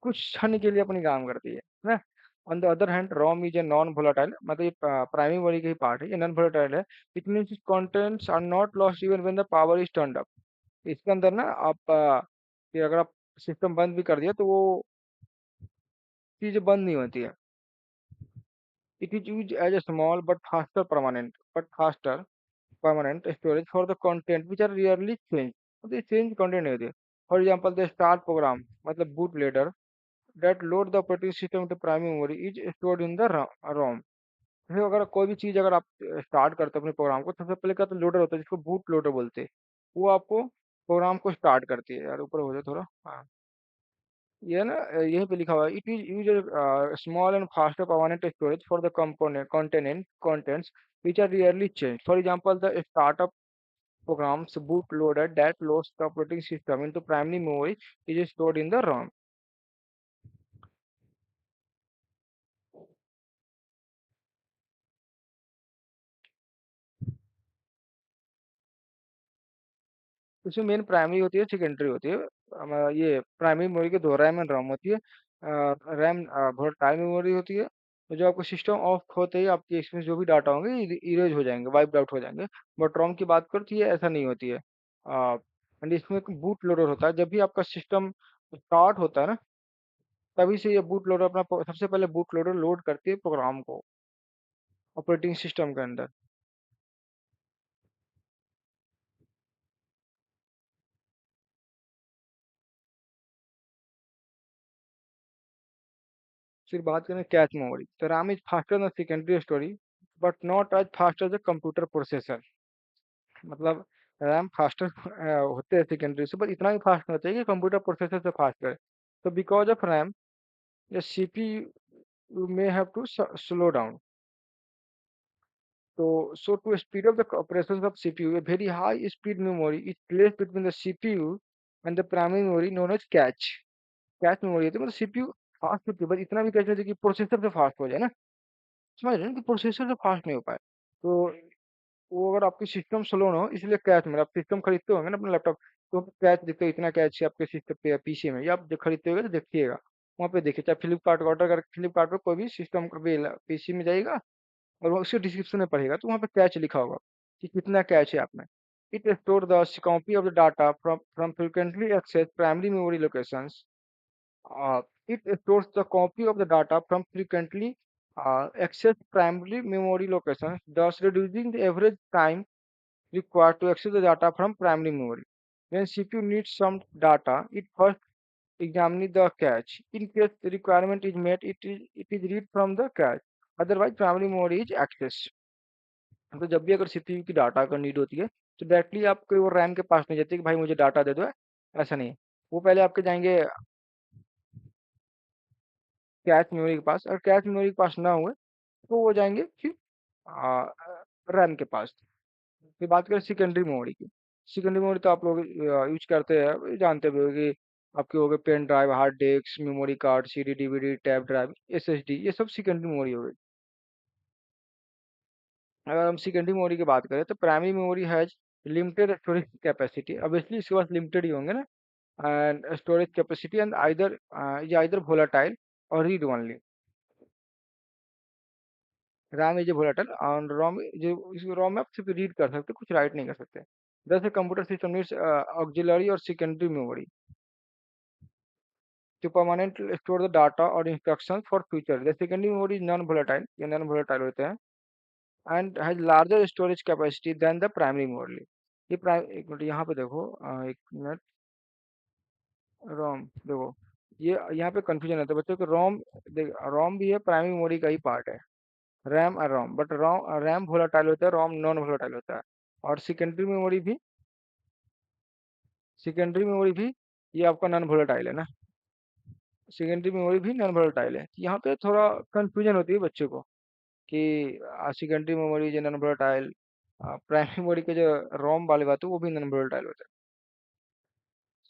कुछ क्षण के लिए अपनी काम करती है ना। On the other hand ROM is a non volatile, मतलब ये प्राइमरी मेमोरी का ही पार्ट है, ये नॉन वोलाटाइल है। It means it contents are not lost even when the power is turned up. इसके अंदर ना आप कि अगर आप सिस्टम बंद भी कर दिया तो वो चीज़ बंद नहीं होती है। It is use as a small but faster permanent storage for the content which are rarely change, मतलब ये चेंज कंटेंट नहीं होती है। For example the start program, मतलब boot loader that load the operating system to primary memory is stored in the ROM। जैसे अगर कोई भी चीज़ अगर आप स्टार्ट करते हो अपने प्रोग्राम को, सबसे पहले क्या तो लोडर होता है जिसको बूट लोडर बोलते हैं, वो आपको प्रोग्राम को स्टार्ट करती है। यार ऊपर हो जाए थोड़ा, हाँ, ये ना यहीं पे लिखा हुआ है, it is use small and faster permanent storage for the component content contents which are rarely changed. For example, the startup programs bootloader that loads the operating system into primary memory is stored in the ROM। इसमें main primary होती है, secondary होती है। ये primary memory के दो RAM and रोम होती है। रैम बहुत टाइम मेमोरी होती है, तो जो आपको सिस्टम ऑफ होते ही आपके इसमें जो भी डाटा होंगे इरेज हो जाएंगे, वाइप आउट हो जाएंगे। बट रोम की बात करो तो ये ऐसा नहीं होती है। एंड इसमें एक बूट लोडर होता है, जब भी आपका सिस्टम स्टार्ट होता है ना, तभी से ये बूट लोडर अपना सबसे पहले बूट लोडर लोड करती है प्रोग्राम को ऑपरेटिंग सिस्टम के अंदर। फिर बात करें कैच मेमोरी, तो RAM is faster than secondary story but not as fast as the computer processor. मतलब रैम फास्टर होते हैं सेकेंडरी से, बट इतना भी फास्ट नहीं चाहिए कि कंप्यूटर प्रोसेसर से फास्ट करे। तो because of RAM the CPU may have to slow down. So to speed up the operations of CPU, a very high speed memory is placed between the CPU and the primary memory known as cache. Cache memory होती है, मतलब CPU fast होती है, बस इतना भी catch नहीं होती कि प्रोसेसर से फास्ट हो जाए ना। समझ रहे हैं कि प्रोसेसर से फास्ट नहीं हो पाए। तो वो अगर आपकी सिस्टम स्लो ना हो, इसलिए कैच मेरा, आप सिस्टम खरीदते होंगे ना अपना लैपटॉप, तो कैच दिखते हो, इतना कैच है आपके सिस्टम पे पीसी में, या आप जब खरीदते होगे तो देखिएगा, वहाँ पे देखिए, चाहे फ्लिपकार्ट का ऑर्डर कर, फ्लिपकार्ट पे कोई भी सिस्टम का भी पीसी में जाइएगा, और वो उसके डिस्क्रिप्शन में पढ़ेगा, तो वहाँ पे कैच लिखा होगा कि कितना कैच है आप में। It store the copy of the data from frequently access primary memory locations. It stores the copy of the data from frequently accessed primary memory locations, thus reducing the average time required to access the data from primary memory. When CPU needs some data, it first examines the cache. In case the requirement is met, it is read from the cache. Otherwise, primary memory is accessed. तो जब भी अगर CPU की data का need होती है, तो directly आपको वो रैम के पास नहीं जाती कि भाई मुझे डाटा दे दो, ऐसा नहीं है। वो पहले आपके जाएंगे कैश मेमोरी के पास, और कैश मेमोरी के पास ना हुए तो वो जाएंगे फिर रैम के पास। फिर बात करें सेकेंडरी मेमोरी की। सेकेंडरी मेमोरी तो आप लोग यूज करते हैं, जानते भी हो कि आपके हो गए pen drive, hard disk, memory card, CD DVD, tab drive, SSD, ये सब सेकेंडरी मेमोरी हो गई। अगर हम सेकेंडरी मेमोरी की बात करें, तो primary memory has limited storage capacity, obviously इसके पास लिमिटेड ही होंगे ना, and storage capacity, and either ये आइदर वोलाटाइल और read only. RAM is a volatile, और रोम जो इस रोम में आप सिर्फ रीड कर सकते, कुछ राइट नहीं कर सकते। जैसे कंप्यूटर सिस्टम नीड्स ऑक्सिलरी और secondary memory to permanently store the data or instructions for future. The secondary memory is non-volatile, ये non-volatile होते हैं, and has larger storage capacity than the primary memory. ये prime, एक minute यहाँ पे देखो, एक मिनट, रोम देखो, ये यहाँ पे कंफ्यूजन होता है बच्चों को। रोम देख, रोम भी है प्राइमरी मेमोरी का ही पार्ट है, रैम और रोम, बट रोम, रैम वोलाटाइल होता है, रोम नॉन वोलाटाइल होता है। और सेकेंडरी मेमोरी भी ये आपका नॉन वोलेटाइल है ना, सेकेंडरी मेमोरी भी नॉन वोलेटाइल है। यहाँ पे थोड़ा कंफ्यूजन होती है बच्चों को कि सेकेंडरी मेमोरी जो नॉन वोलेटाइल, प्राइमरी मेमोरी के जो रोम वाले बात है वो भी नॉन वोलेटाइल होता है।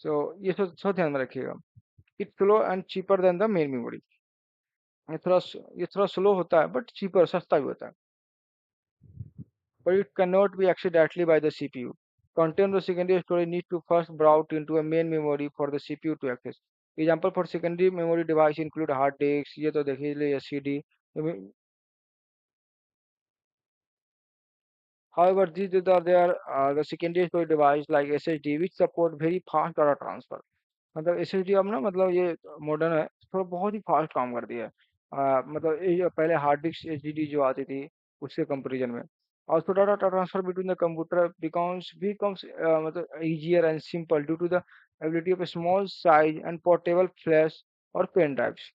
सो ये सब सब ध्यान में रखिएगा। It slow and cheaper than the main memory. ये थोड़ा स्लो होता है बट चीपर, सस्ता भी होता है। But it cannot be accessed directly by the CPU. Content of secondary storage needs to first brought into a main memory for the CPU to access. Example for secondary memory device include hard disks, ये तो देखिए लिए SCD. However, these are there the secondary storage device like SSD which support very fast data transfer. मतलब SSD अब ना, मतलब ये modern है, थोड़ा बहुत ही फास्ट काम करती है। मतलब ये पहले हार्ड डिस्क एचडीडी जो आती थी उसके कंपैरिजन में, और तो data transfer between the computer becomes मतलब easier and simple due to the ability of a small size and portable flash और पेन ड्राइव्स।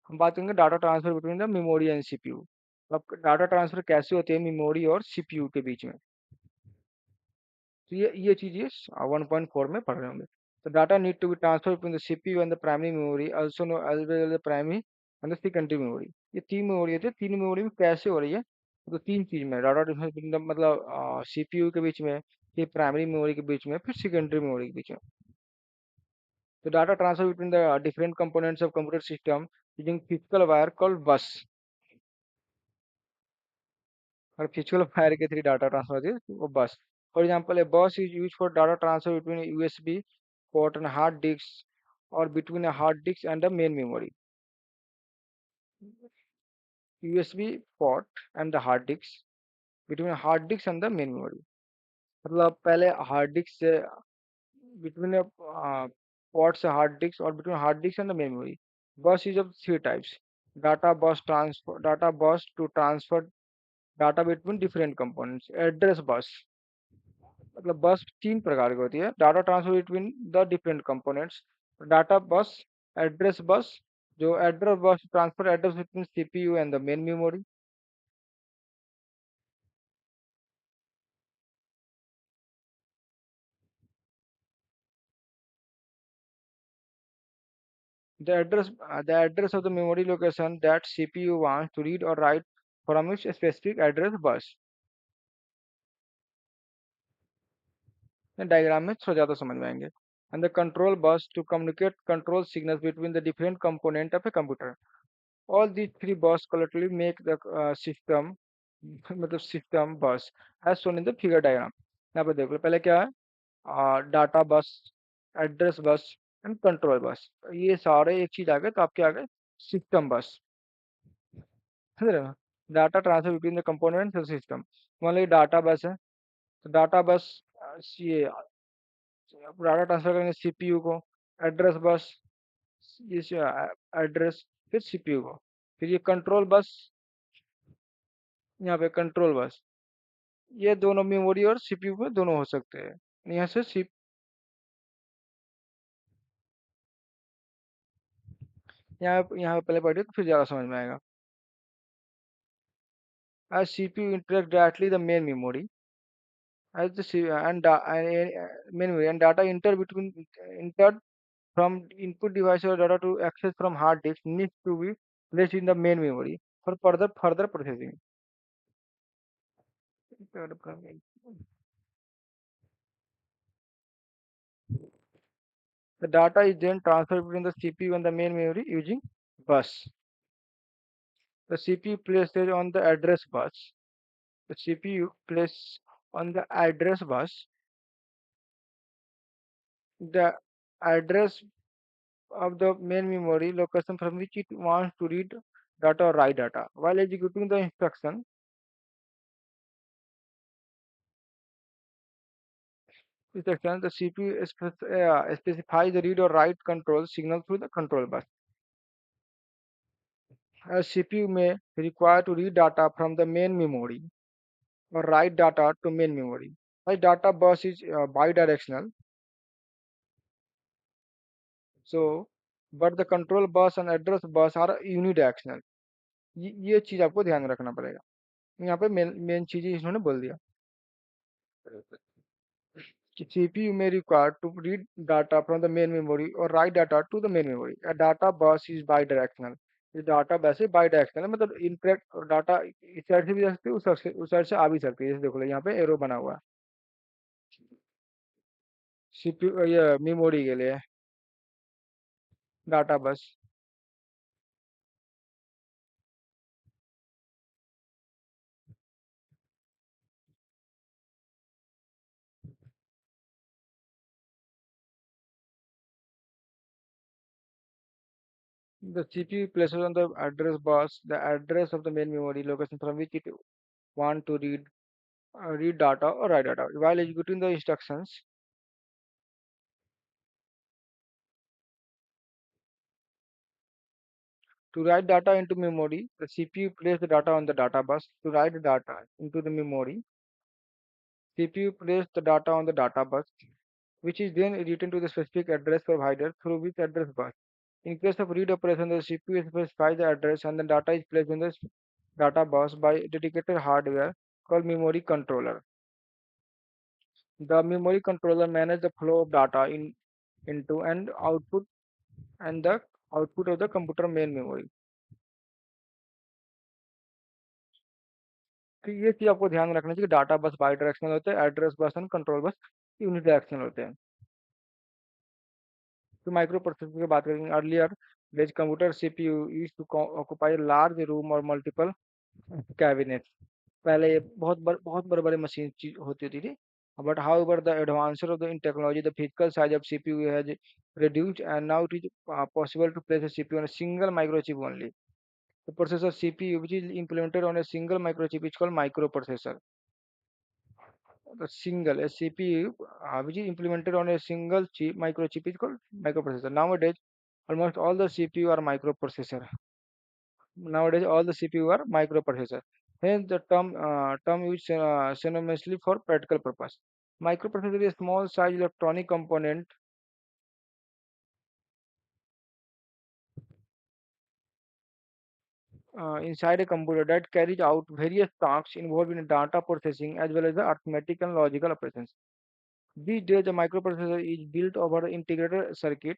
हम बात करेंगे data transfer between the memory and CPU. अब डाटा ट्रांसफर कैसे होती है memory और सीपीयू के बीच में, तो ये चीज ये 1.4 में पढ़ रहे होंगे। तो data need to be transfer between the CPU and the primary memory, also no as well the primary and the secondary memory. ये तीन मेमोरी होती है, तीन मेमोरी में कैसे हो रही है, तो तीन चीज में डाटा ट्रांसफर between मतलब सीपीयू के बीच में, फिर प्राइमरी मेमोरी के बीच में, फिर सेकेंडरी मेमोरी के बीच में। तो data transfer between the different components of computer system using physical wire called bus, और फिजिकल फायर के थ्री डाटा ट्रांसफर होती है वो bus. For example, a bus is use for data transfer between USB port and hard disk और between a hard disk and the main memory. USB port and the hard disk, between hard disk and the main memory. मतलब पहले hard disc से, between port से hard disk, और between hard disk and the main memory. Bus is of three types. Data bus to transfer data between different components. Address bus, मतलब bus तीन प्रकार की होती है, data transfer between the different components, data bus, address bus, जो address bus transfer address between CPU and the main memory. The address of the memory location that CPU wants to read or write from its specific address bus. Diagram में थोड़ा ज़्यादा समझ में आएंगे. And the control bus to communicate control signals between the different component of a computer. All these three bus collectively make the system मतलब system bus as shown in the figure diagram. यहाँ पे देखो पहले क्या है, data bus, address बस and control bus. ये सारे एक चीज आ गए तो आपके आ गए सिस्टम बस. समझ रहे हो? Data transfer between the components of system. मान लो ये डाटा बस है, तो डाटा बस ये डाटा ट्रांसफर करेंगे सीपीयू को. एड्रेस बस, ये एड्रेस, फिर सीपीयू को. फिर ये कंट्रोल बस, यहाँ पे कंट्रोल बस. ये दोनों मेमोरी और सीपीयू में दोनों हो सकते हैं. यहाँ से सी यहाँ पे पहले पढ़िए तो फिर ज़्यादा समझ में आएगा. As CPU interact directly the main memory as the memory and data entered from input device or data to access from hard disk needs to be placed in the main memory for further processing. The data is then transferred between the CPU and the main memory using bus. The CPU places on the address bus. The CPU places on the address bus the address of the main memory location from which it wants to read data or write data. While executing the instruction, the CPU specifies the read or write control signal through the control bus. A CPU may require to read data from the main memory or write data to main memory. The data bus is bidirectional, so but the control bus and address bus are unidirectional. ये चीज आपको ध्यान में रखना पड़ेगा. यहाँ पे main चीजें इन्होंने बोल दिया. CPU may require to read data from the main memory or write data to the main memory. A data bus is bidirectional. ये डाटा बस है बाईडायरेक्शनल है, मतलब इनफैक्ट डाटा इस साइड से भी जा सकती है, उस साइड से आ भी सकती है. जैसे देखो यहाँ पे एरो बना हुआ है सीपीयू ये मेमोरी के लिए डाटा बस. The CPU places on the address bus the address of the main memory location from which it want to read data or write data. While executing the instructions to write data into memory, the CPU places the data on the data bus. To write the data into the memory, CPU places the data on the data bus, which is then written to the specific address provider through which address bus. In case of read operation, the CPU specifies the address and the data is placed on the data bus by dedicated hardware called memory controller. The memory controller manages the flow of data into and the output of the computer main memory. तो ये चीज आपको ध्यान में रखना चाहिए. Data बस by directional होते हैं, address bus and control bus unidirectional होते हैं. तो माइक्रो प्रोसेसर की बात करेंगे. Earlier days computer CPU used to occupy large room और मल्टीपल कैबिनेट. पहले ये बहुत बड़े बड़े मशीन चीज होती थी. But however the advancer of the in technology the physical size of CPU has reduced and now it is possible to place a CPU on a single microchip only. The processor CPU which is implemented on a single microchip is called microprocessor. The single a CPU which is implemented on a single chip microchip is called microprocessor. Nowadays, almost all the CPU are microprocessor. Nowadays, all the CPU are microprocessor. Hence, the term used synonymously for practical purpose. Microprocessor is a small size electronic component inside a computer that carries out various tasks involved in data processing as well as the arithmetic and logical operations. These days, a microprocessor is built over an integrated circuit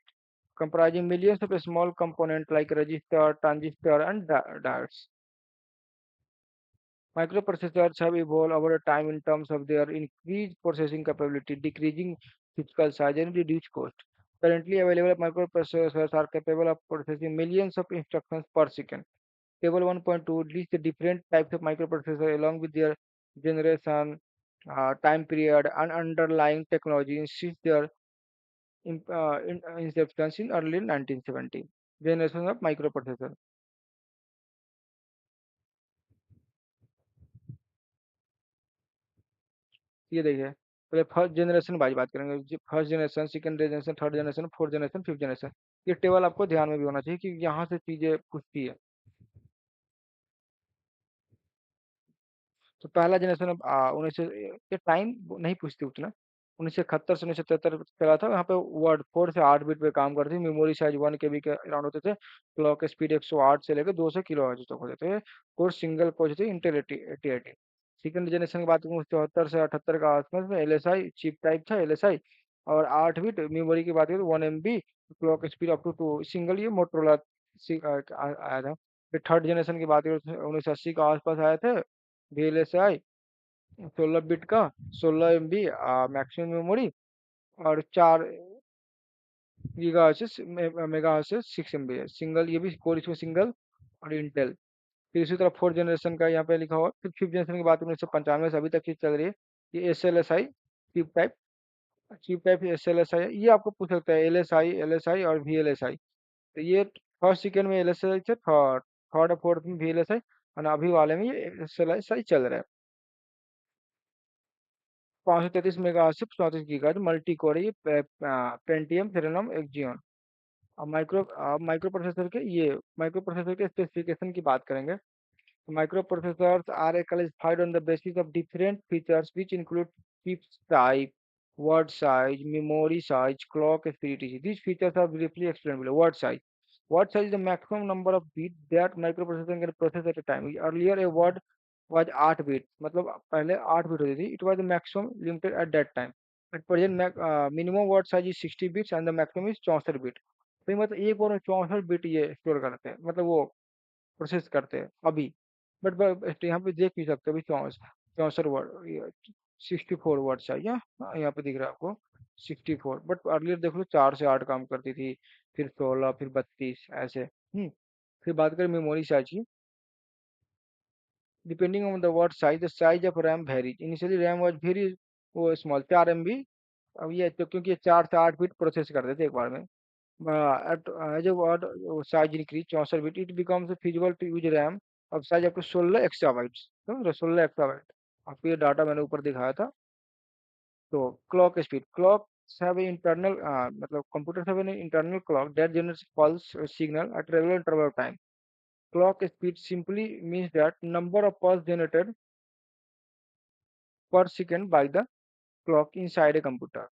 comprising millions of small components like register, transistor, and diodes. Microprocessors have evolved over time in terms of their increased processing capability, decreasing physical size, and reduced cost. Currently available microprocessors are capable of processing millions of instructions per second. Table 1.2 lists the different types of microprocessor along with their generation, time period, and underlying technology since their inception in early 1970. Generation of microprocessor. ये देखिए, पहले first generation wise बात करेंगे, first generation, second generation, third generation, fourth generation, fifth generation. ये table आपको ध्यान में भी होना चाहिए कि यहाँ से चीजें पूछती है। तो पहला जनरेशन उन्नीस सौ ये टाइम नहीं पूछती उतना। 1971 से 1977 चला था। यहाँ पे वर्ड 4 से 8 बिट पे काम करती, मेमोरी साइज 1 KB के अराउंड होते थे। क्लॉक स्पीड 108 से लेकर 200 किलो तक होते थे। कोर सिंगल कोर थे, इंटेल 8080। सेकंड जनरेशन की बात करूँ 74 से 78 का आसपास में LSI चिप टाइप था, LSI। और 8 बिट मेमोरी की बात करें तो 1 MB, clock speed up to two single, ये मोटरोला आया था। फिर थर्ड जनरेशन की बात करें तो 1980 का आसपास आए थे VLSI, 16 बिट का, 16 MB मैक्सिमम मेमोरी, और 4 गीगा से मेगा से 6 MB है सिंगल, ये भी कोर इसमें सिंगल, और इंटेल। फिर इसी तरह फोर्थ जनरेशन का यहाँ पे लिखा हुआ। फिर फिफ्थ जनरेशन की बात 1995 से अभी तक ये चल रही है। ये SLSI चिप टाइप, SLSI है। ये आपको पूछ सकता है LSI और VLSI। तो ये फर्स्ट सेकेंड में LSI से, थर्ड थर्ड और फोर्थ में VLSI, और अभी वाले में ये SLSI चल रहा है। 533 मेगा से 34 गीगा मल्टी कोर है, ये पेंटियम थेरेनम एक्जियन। अब माइक्रो प्रोसेसर के स्पेसिफिकेशन की बात करेंगे। Microprocessors are classified on the basis of different features which include chip type, word size, memory size, clock speed, etc. These features are briefly explained below. Word size. Word size is the maximum number of bits that microprocessor can process at a time. Earlier, a word was 8 bit, मतलब पहले 8 bit होती थी. It was the maximum limited at that time. At present, minimum word size is 60 bits and the maximum is 64 bit. तो मतलब एक बार में 64 bit ये store करते हैं, मतलब वो प्रोसेस करते हैं अभी। बट यहाँ पे देख भी सकते हो अभी 64 वर्ड, 64 वर्ड चाहिए। हाँ, यहाँ पे दिख रहा है आपको 64। बट अर्लियर देख लो 4 से 8 काम करती थी, फिर 16, फिर 32 ऐसे। फिर बात करें मेमोरी साइज की। Depending on the word size, the size of RAM varies. Initially RAM was very वो स्मॉल, 4 MB। अब ये तो क्योंकि ये 4 से 8 बिट प्रोसेस करते थे एक बार में। as a word size increase 64 bit, it becomes feasible to use RAM of size up to 16 exabytes। समझ रहे हो? 16 exabyte। आपको ये डाटा मैंने ऊपर दिखाया था। तो clock speed, clock have internal मतलब computers have an internal clock that generates pulse signal at regular interval of time। Clock speed simply means that number of pulse generated per second by the clock inside a computer।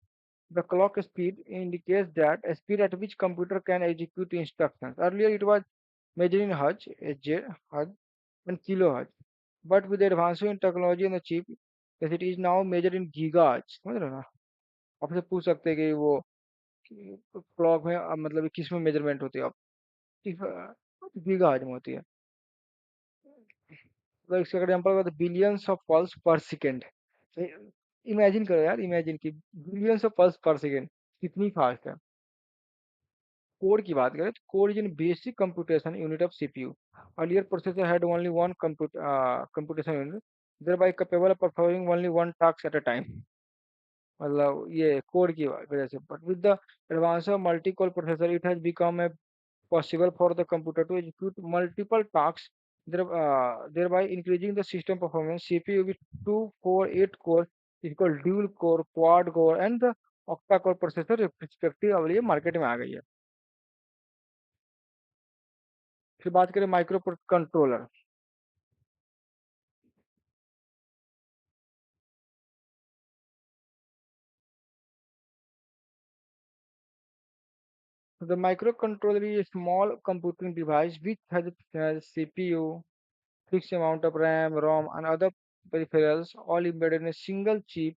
The clock speed indicates that a speed at which computer can execute instructions. Earlier it was measured in Hz, HZ, Hz, and kilohertz. But with the advancement in technology and the chip, yes, it is now measured in gigahertz। समझ रहे हो ना? आपसे पूछ सकते हैं कि वो क्लॉक में मतलब किस में मेजरमेंट होती है? अब गीगाहर्ट्ज में होती है। तो इसका एग्जांपल बिलियंस ऑफ पल्स पर सेकेंड। इमेजिन करो यार, इमेजिन की बिलियंस ऑफ पल्स पर सेकेंड कितनी फास्ट है। कोड की बात करें तो code is in basic computation unit of CPU। Earlier processor had only one computation unit, thereby capable of performing only one task at a time। मतलब ये code की वजह से। But with the advance of multi core processor it has become a possible for the computer to execute multiple tasks, thereby increasing the system performance। CPU with 2 core, 8 core is called dual core, quad core, and the octa core processor respective अब ये market में आ गई है। फिर बात करें micro controller. The microcontroller is a small computing device which has CPU, fixed amount of RAM, ROM, and other peripherals all embedded in a single chip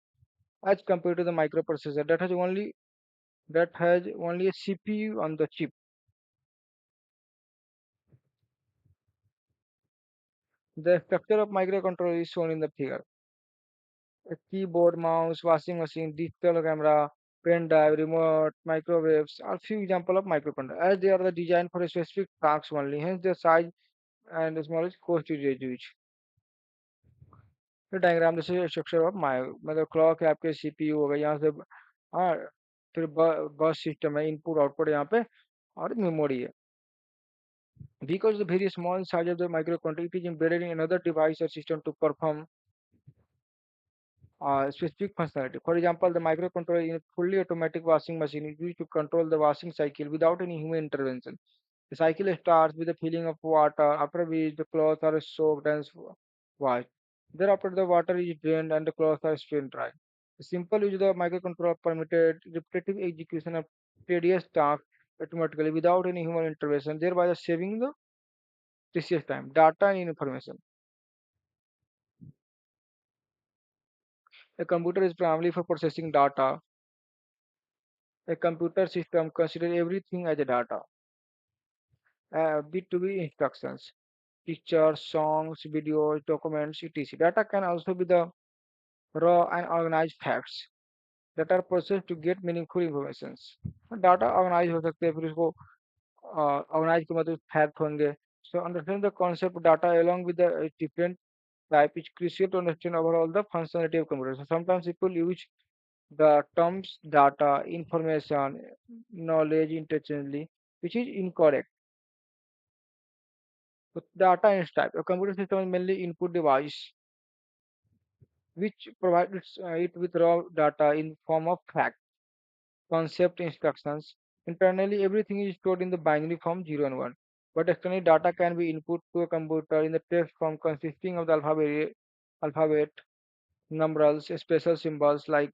as compared to the microprocessor that has only a CPU on the chip. The structure of microcontroller is shown in the figure. A keyboard, mouse, washing machine, digital camera, pen drive, remote, microwaves are few examples of microcontroller as they are the designed for a specific task only. Hence their size and the smallest cost to reduce. ये diagram जैसे structure of my मतलब clock है आपके CPU हो गया यहाँ से हाँ फिर बस सिस्टम है इनपुट आउटपुट यहाँ पे और मेमोरी है because the very small size of the microcontroller it is embedded in another device or system to perform specific functionality. For example, the microcontroller in a fully automatic washing machine is used to control the washing cycle without any human intervention. The cycle starts with the filling of water, after which the clothes are soaked and washed. Thereafter, the water is drained and the clothes are spun dry. The simple use of the microcontroller permitted repetitive execution of tedious tasks automatically without any human intervention, thereby saving the precious time, data, and information. A computer is primarily for processing data. A computer system considers everything as a data. B2B instructions, pictures, songs, videos, documents, etc. Data can also be the raw and organized facts that are processed to get meaningful information. Data organise हो सकते हैं फिर उसको organise के मतलब fact होंगे so understand the concept of data along with the different type is crucial to understand overall the functionality of computer. So sometimes people use the terms data, information, knowledge interchangeably, which is incorrect. So data is type. A computer system is mainly input device which provides it with raw data in form of fact, concept, instructions. Internally, everything is stored in the binary form 0 and 1. But externally, data can be input to a computer in the text form consisting of the alphabet, numerals, special symbols like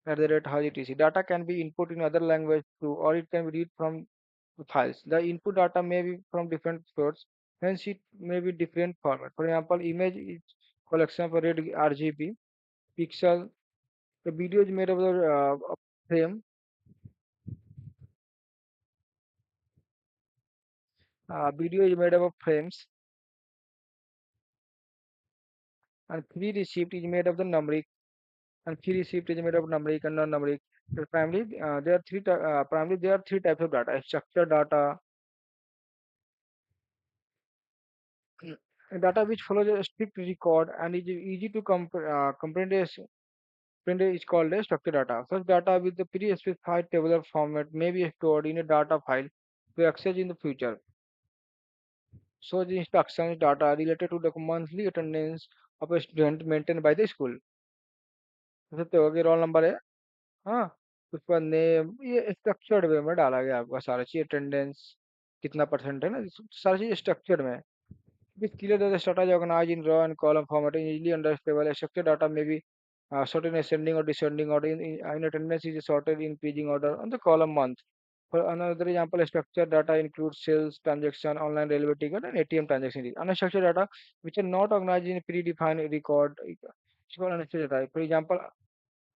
at the rate how etc. Data can be input in other language too, or it can be read from the files. The input data may be from different sources, hence it may be different format. For example, image is collection of red RGB pixel. The video is made of the of frame. Video is made up of frames, and free receipt is made of the numeric, and free receipt is made of numeric and non-numeric. So primarily there are three types of data: structured data, data which follows a strict record and is easy to comprehend is called a structured data. Such data with the pre-specified tabular format may be stored in a data file to access in the future. So the instructions data related to the monthly attendance of a student maintained by the school. जैसे तो होगी roll number है हाँ उसका name ये structured way में डाला गया आपका सारा चीज अटेंडेंस कितना परसेंट है ना सारी चीज स्ट्रक्चर्ड में with clear data strategy organized in row and column format and easily understandable. A structured data may be sorted in ascending or descending order. In attendance is sorted in paging order on the column month. For another example, structured data includes sales, transaction, online railway ticket, and ATM transaction. Unstructured data, which are not organized in predefined record, is called unstructured data. For example,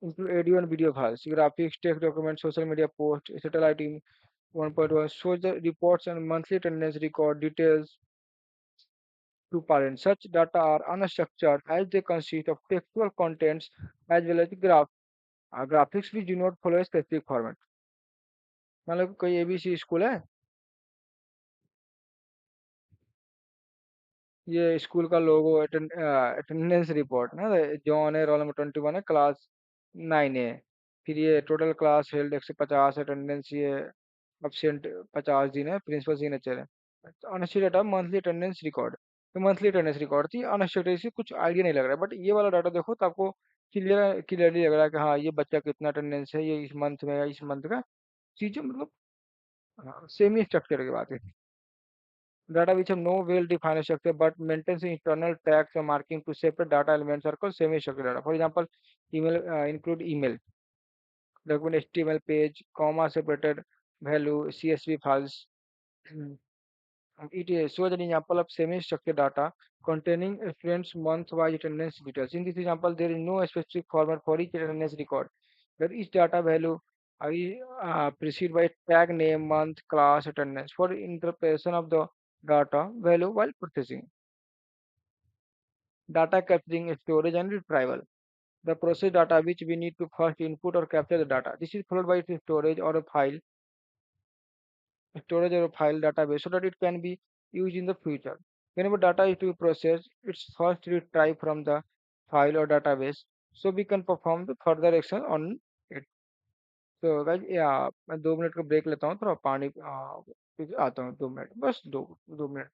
include audio and video files, graphics, text documents, social media posts, satellite in 1.1 shows the reports and monthly attendance record details to parents. Such data are unstructured as they consist of textual contents as well as graphics which do not follow a specific format. मतलब कोई ABC school है ये school का लोगो attendance report ना John है roll number 21 है class 9 है फिर ये टोटल क्लास हेल्ड 150 अटेंडेंस ये एब्सेंट 50 दिन है प्रिंसिपल सिग्नेचर है unstated data monthly attendance record तो मंथली अटेंडेंस रिकॉर्ड थी अनस्टेड से कुछ आइडिया नहीं लग रहा है बट ये वाला डाटा देखो तो आपको क्लियरली लग रहा है कि हाँ ये बच्चा कितना अटेंडेंस है ये इस मंथ में या इस मंथ का चीजें मतलब सेम ही स्ट्रक्चर की बात है data which have no well-defined structure but maintains internal tags or marking to separate data elements are called semi-structured data. For example, email include email, document HTML page, comma separated value, CSV files. It is shows an example of semi-structured data containing students' month-wise attendance details. In this example, there is no specific format for each attendance record, where each data value is preceded by tag name, month, class, attendance for interpretation of the data value while processing. Data capturing, storage, and retrieval. The process data which we need to first input or capture the data. This is followed by its storage or a file database so that it can be used in the future. Whenever data is to be processed, it's first retrieved from the file or database so we can perform the further action on it. So guys, या मैं 2 minute का break लेता हूँ थोड़ा पानी P के आता हूँ 2 मिनट बस 2 मिनट.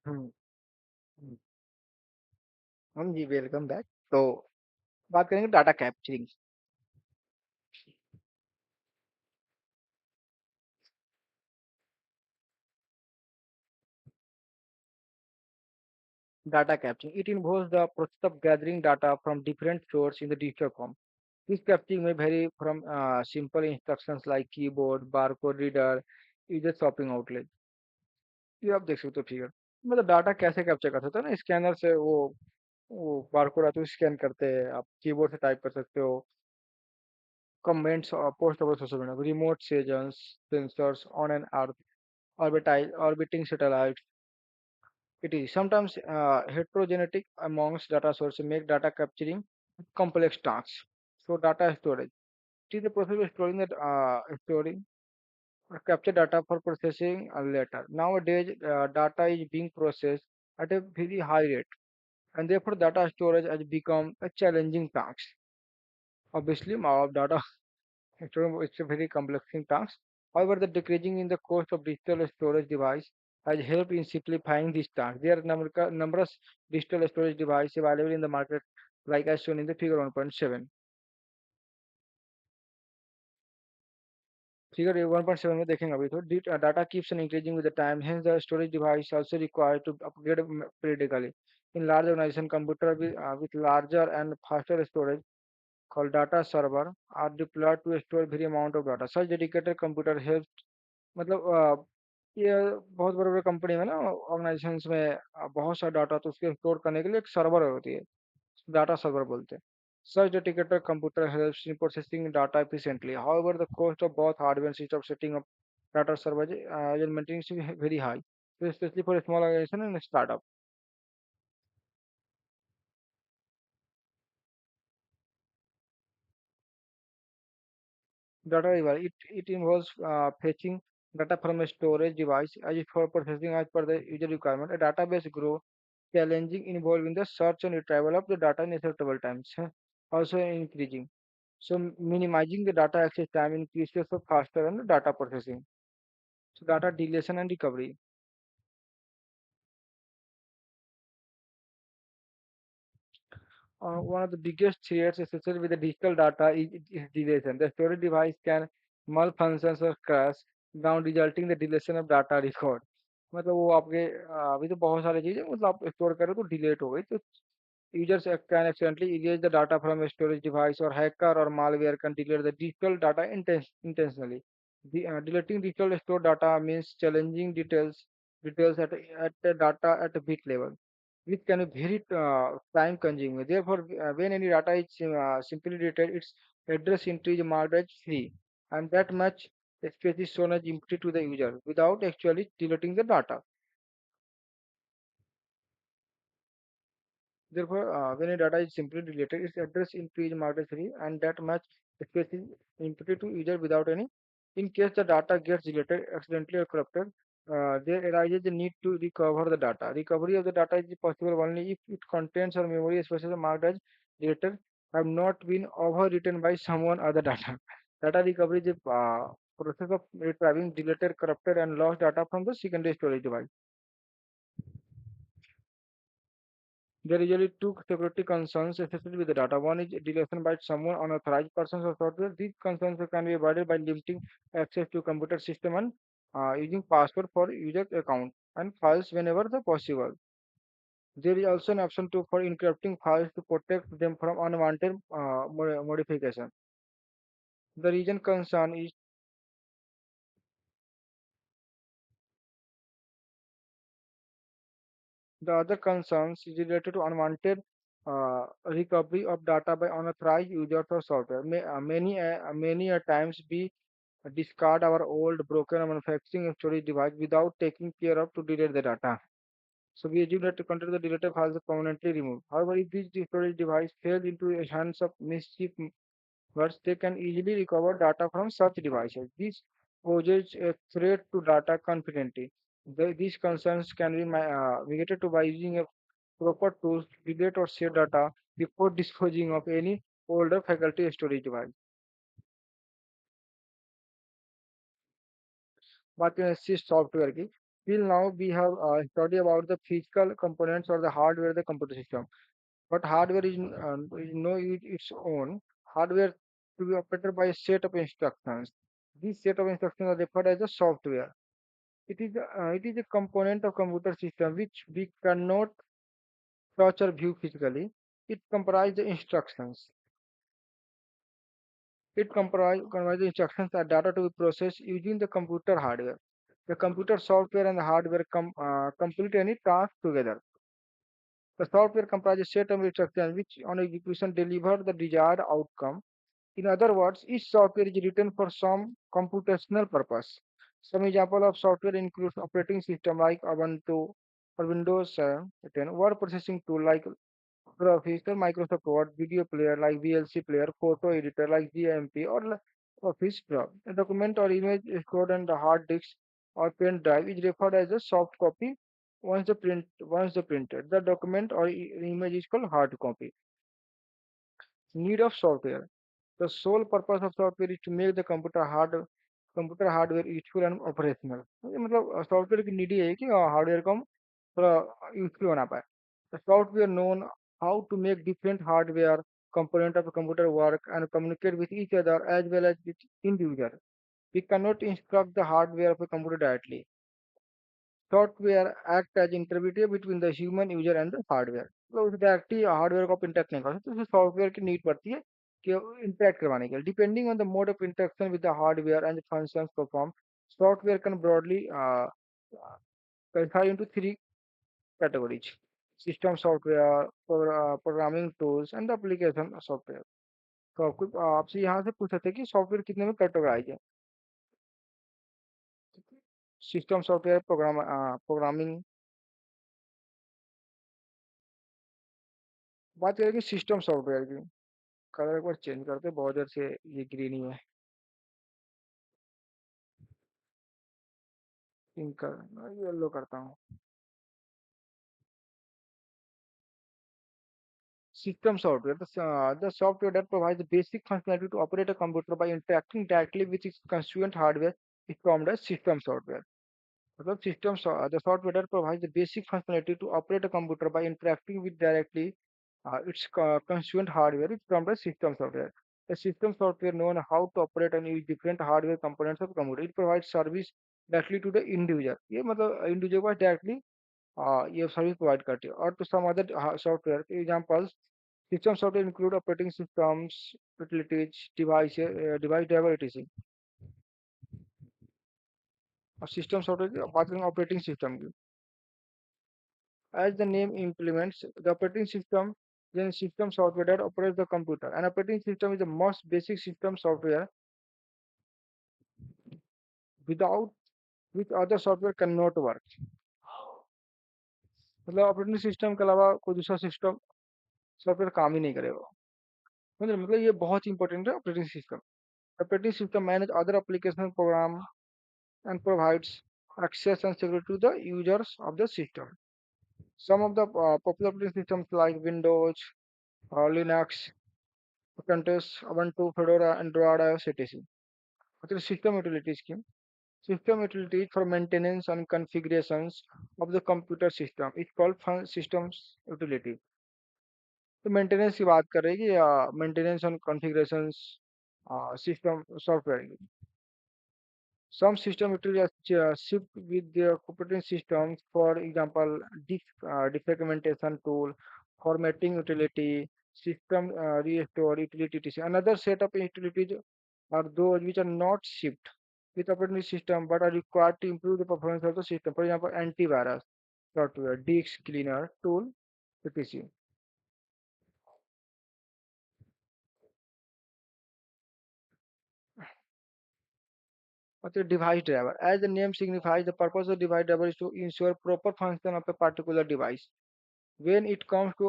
हम्म. हम जी वेलकम बैक. तो बात करेंगे data capturing. Data capturing. It involves the process of gathering data from different sources in the digital form. This capturing may vary from simple instructions like keyboard, barcode reader, user shopping outlet. ये आप देख सकते हो figure. मतलब data कैसे capture कर सकते हो ना, स्कैनर से वो बारकोड आते हैं स्कैन करते हैं, आप कीबोर्ड से टाइप कर सकते हो, comments post over social media, remote sensing, sensors on an earth, orbiting satellites. It is sometimes heterogeneity amongst data sources make data capturing complex tasks. So data storage. It is the process of storing capture data for processing later. Nowadays, data is being processed at a very high rate, and therefore data storage has become a challenging task. Obviously, data storage is a very complex task. However, the decreasing in the cost of digital storage device has helped in simplifying this task. There are numerous digital storage devices available in the market, like as shown in the figure 1.7. Figure 1.7 में देखेंगे अभी तो data keeps on increasing with the time, hence the storage device also required to upgrade periodically. In large organization, computer with larger and faster storage called data server are deployed to store very amount of data. Such dedicated computer helps मतलब ये बहुत बड़े बड़े company में ना organisations में बहुत सारा डाटा तो उसके स्टोर करने के लिए एक सर्वर होती है, data server बोलते हैं. Such dedicated computer helps in processing data efficiently. However, the cost of both hardware and system setting up data server and maintenance is very high, so especially for a small organization and a startup. Data river, it involves fetching data from a storage device as if for processing as per the user requirement. A database grow challenging involving the search and retrieval of the data in acceptable times, also increasing. So minimizing the data access time increases the faster and the data processing. So data deletion and recovery. One of the biggest threats associated with the digital data is deletion. The storage device can malfunction or crash down, resulting the deletion of data record. मतलब वो आपके अभी तो बहुत सारी चीजें मतलब आप स्टोर करो तो डिलीट हो गई तो users can accidentally erase the data from a storage device or hacker or malware can delete the digital data intentionally. Deleting digital stored data means challenging details at the data at a bit level, which can be very time consuming. Therefore, when any data is simply deleted, its address entry is marked as free. and that match space is shown as empty to the user without actually deleting the data. Therefore, when a data is simply deleted, its address in page marked as free, and that match space is empty to user without any. In case the data gets deleted accidentally or corrupted, there arises the need to recover the data. Recovery of the data is possible only if its contents or memory spaces marked as deleted have not been overwritten by someone other data. Data recovery is a process of retrieving deleted, corrupted, and lost data from the secondary storage device. There are usually two security concerns associated with the data. One is deletion by someone unauthorized persons or software. These concerns can be avoided by limiting access to computer system and using password for user account and files whenever the possible. There is also an option to for encrypting files to protect them from unwanted modification. The reason concern is the other concerns is related to unwanted recovery of data by unauthorized users or software. Many a times we discard our old broken or manufacturing storage device without taking care of to delete the data. So we assume that to control the deleted files are permanently removed. However, if this storage device falls into the hands of mischievous, they can easily recover data from such devices. This poses a threat to data confidentiality. These concerns can be mitigated to by using a proper tools to delete or save data before disposing of any older faculty storage device. बात करें assist software की, till now we have studied about the physical components or the hardware of the computer system. But hardware is no its own. Hardware to be operated by a set of instructions. This set of instructions are referred as a software. It is a component of computer system which we cannot touch or view physically. It comprises the instructions. It comprises instructions and data to be processed using the computer hardware. The computer software and the hardware complete any task together. The software comprises set of instructions which, on execution, deliver the desired outcome. In other words, each software is written for some computational purpose. Some example of software includes operating system like Ubuntu or Windows 7, 10, word processing tool like Office or Microsoft Word, video player like VLC player, photo editor like GMP or Office Pro. A document or image is stored on the hard disk or pen drive is referred as a soft copy once the printed. The document or image is called hard copy. Need of software. The sole purpose of software is to make the computer hardware useful and operational. ये मतलब software की need ही है कि hardware को हम थोड़ा useful बना पाए. The software known how to make different hardware component of a computer work and communicate with each other as well as with individual. We cannot instruct the hardware of a computer directly. Software act as intermediary between the human user and the hardware. तो उस directly hardware को आप interact नहीं कर सकते, उसे software की need पड़ती है कि इंटरेक्ट करवाने के लिए. Depending on the mode of interaction with the hardware and functions perform, software can broadly classify into three categories: system software, programming tools, and the application software. तो आपको आपसे यहाँ से पूछ सकते हैं कि सॉफ्टवेयर कितने में कैटेगराइज है. System software, programming. बात करेंगे सिस्टम सॉफ्टवेयर की. कलर एक बार चेंज करते, बहुत देर से ये ग्रीन ही है. पिंक कर, येलो करता हूँ. System software, the software that provides the basic functionality to operate a computer by interacting directly with its constituent hardware is termed as system software. The software that provides the basic functionality to operate a computer by interacting with directly its constituent hardware is termed as system software. The system software known how to operate and use different hardware components of computer. It provides service directly to the individual. ये मतलब individual को directly ये service provide करती है. और to some other software examples, system software include operating systems, utilities, device driver, etc. और system software की बात करेंगे ऑपरेटिंग सिस्टम की. As the name implements, the operating system then system software that operates the computer. An operating system is the most basic system software without which other software cannot work. मतलब operating system के अलावा कोई दूसरा system software काम ही नहीं करेगा। मतलब ये बहुत ही इंपॉर्टेंट है operating system. Operating system manage other application program and provides access and security to the users of the system. Some of the popular operating systems like Windows, Linux, Contes, Ubuntu, Fedora, Android, iOS, etc. What is system utility scheme? System utility for maintenance and configurations of the computer system. It's called systems utility. तो maintenance की बात कर रही है कि maintenance and configurations system software. Some system utilities ship with their operating systems, for example, defragmentation tool, formatting utility, system restore utility. Another set of utilities are those which are not shipped with operating system but are required to improve the performance of the system. For example, antivirus software, disk cleaner tool, etc. But the device driver, as the name signifies, the purpose of device driver is to ensure proper function of a particular device. When it comes to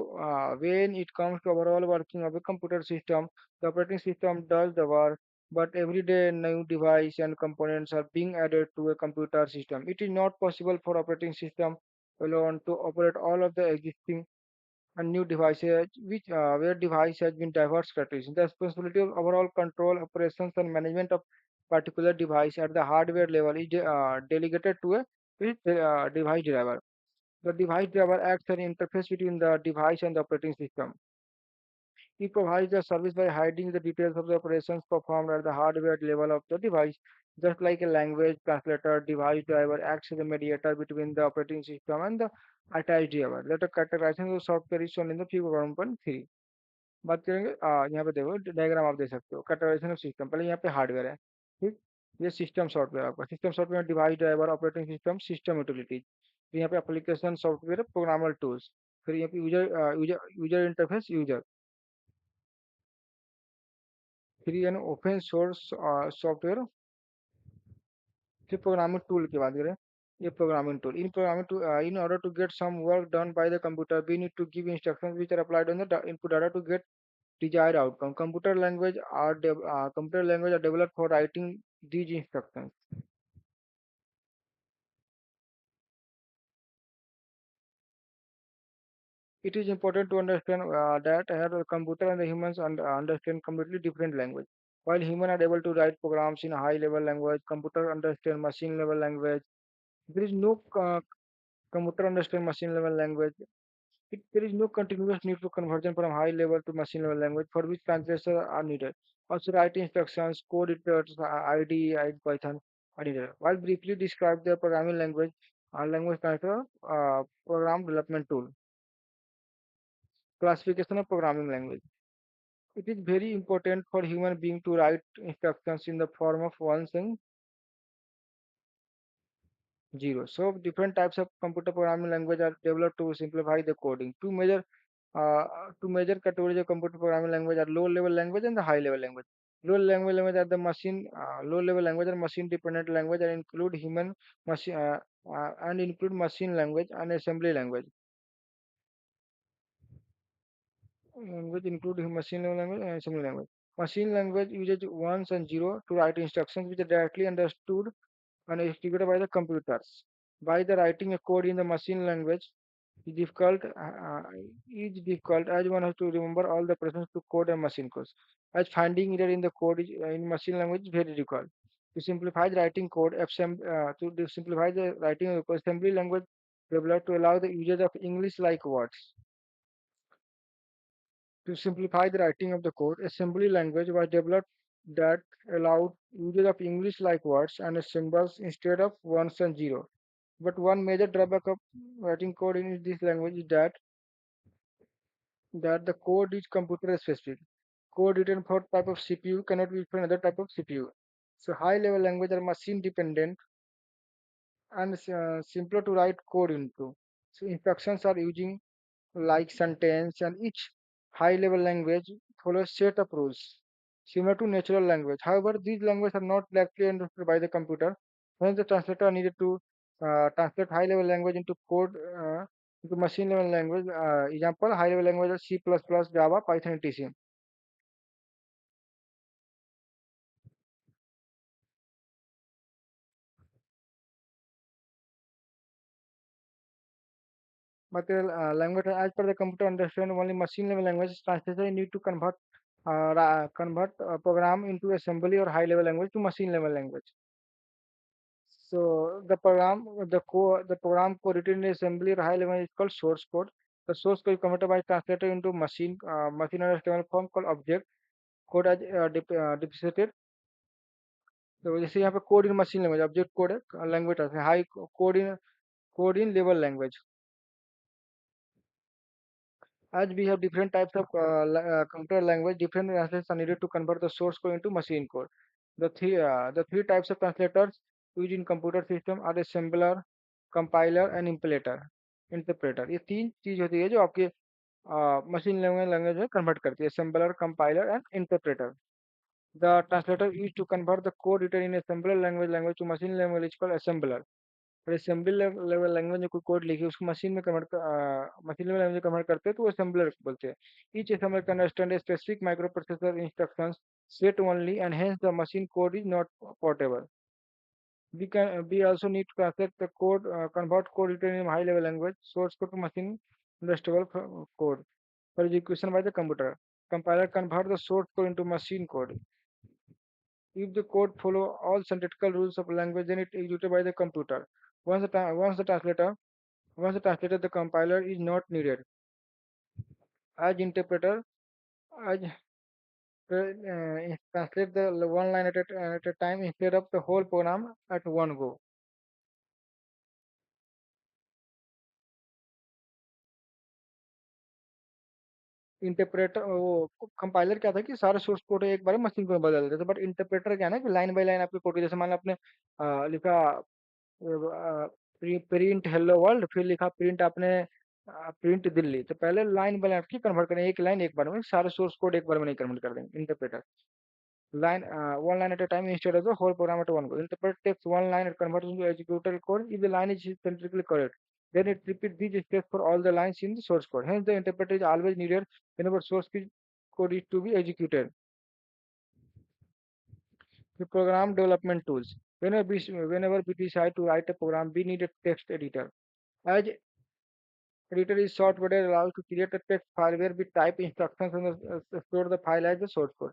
overall working of a computer system, the operating system does the work, but every day new device and components are being added to a computer system. It is not possible for operating system alone to operate all of the existing and new devices which where device has been diverse characteristics. The responsibility of overall control, operations and management of particular device at the hardware level is delegated to a device driver. The device driver acts as an interface between the device and the operating system. It provides the service by hiding the details of the operations performed at the hardware level of the device. Just like a language translator, device driver acts as a mediator between the operating system and the attached driver. That categorization of software is shown in the figure 1.3. बात करेंगे यहाँ पे देखो diagram आप देख सकते हो categorisation of system. पहले यहाँ पे हार्डवेयर है, ठीक। ये सिस्टम सॉफ्टवेयर, आपका system software device driver operating system system utilities. फिर यहाँ पे एप्लीकेशन सॉफ्टवेयर प्रोग्रामर टूल्स। फिर यहाँ पे यूजर इंटरफेस यूजर। फिर ये ना ओपन सोर्स सॉफ्टवेयर। फिर प्रोग्रामिंग टूल की बात करें, ये programming tool in order to get some work done by the computer we need to give instructions which are applied on the input data to get desired outcome. Computer language are developed for writing these instructions. It is important to understand that here the computer and the humans understand completely different language. While humans are able to write programs in a high level language, computer understand machine level language. There is no computer understand machine level language. There is no continuous need for conversion from high level to machine level language for which translations are needed. Also, write instructions, code editors, IDE, and Python are needed. While briefly describe the programming language, language transfer, program development tool, classification of programming language. It is very important for human being to write instructions in the form of ones and zero. So different types of computer programming language are developed to simplify the coding. Uh, two major categories of computer programming language are low level language and the high level language. Low level language are machine dependent language and include human machine and include machine language and assembly language. Language include machine level language and assembly language. Machine language uses ones and zero to write instructions which are directly understood and executed by the computers. By the writing a code in the machine language is difficult, as one has to remember all the operations to code a machine code. As finding error in the code in machine language is very difficult. To simplify the writing of the code, assembly language developed to allow the usage of English-like words. To simplify the writing of the code, assembly language was developed that allowed usage of English-like words and symbols instead of ones and zero. But one major drawback of writing code in this language is that the code is computer specific. Code written for type of CPU cannot be used for another type of CPU. So high level language are machine dependent and simpler to write code into. So instructions are using like sentence and each high level language follows set of rules similar to natural language. However, these languages are not directly understood by the computer. Hence, the translator needed to translate high-level language into code into machine-level language. Example: high-level language C++, Java, Python, etc. Material language as per the computer understand only machine-level language. Translator need to convert program into assembly or high-level language to machine-level language. So the program code written in assembly or high level is called source code. The source code is converted by translator into machine understandable form called object code as deprecated. तो जैसे यहाँ पे code इन machine language object code है language है high code in level language. As we have different types of computer language, different translations are needed to convert the source code into machine code. The three types of translators used in computer system are assembler, compiler, and interpreter. ये तीन चीज होती है जो आपके machine language में convert करती है assembler, compiler, and interpreter. The translator used to convert the code written in assembler language to machine language is called assembler. और असेंबली लेवल लैंग्वेज में कोई कोड लिखी उसको मशीन लेवल लैंग्वेज में convert करते हैं तो वो असेंबलर बोलते हैं. Each assembler can understand a specific micro processor instructions set only and hence the machine code is not portable. We also need to translate the code, convert code written in high level language source code to machine understandable code for execution by the computer. Compiler convert the source code into machine code. If the code follow all syntactical rules of language, then it is executed by the computer. Once the translator the compiler is not needed. As interpreter, as translate the one line at a time instead of the whole program at one go. Interpreter वो compiler क्या था कि सारे source code एक बार machine को बदल देते थे बट इंटरप्रेटर क्या है ना कि लाइन बाय लाइन आपके कोड जैसे मान लो आपने लिखा प्रिंट हेलो वर्ल्ड फिर लिखा प्रिंट आपने प्रिंट दिल्ली तो पहले लाइन बाय लाइन की कन्वर्ट करें एक लाइन एक बार में सारे सोर्स कोड एक बार में नहीं कन्वर्ट कर देंगे interpreter one line at a time instead of the whole program at one go. Interpreter takes one line and converts into executable code if the line is syntactically correct. Then it repeats these steps for all the lines in the source code. Hence, the interpreter is always needed whenever code is to be executed. The program development tools. Whenever we decide to write a program, we need a text editor. As editor is software that allows to create a text file where we type instructions and store the file as the source code.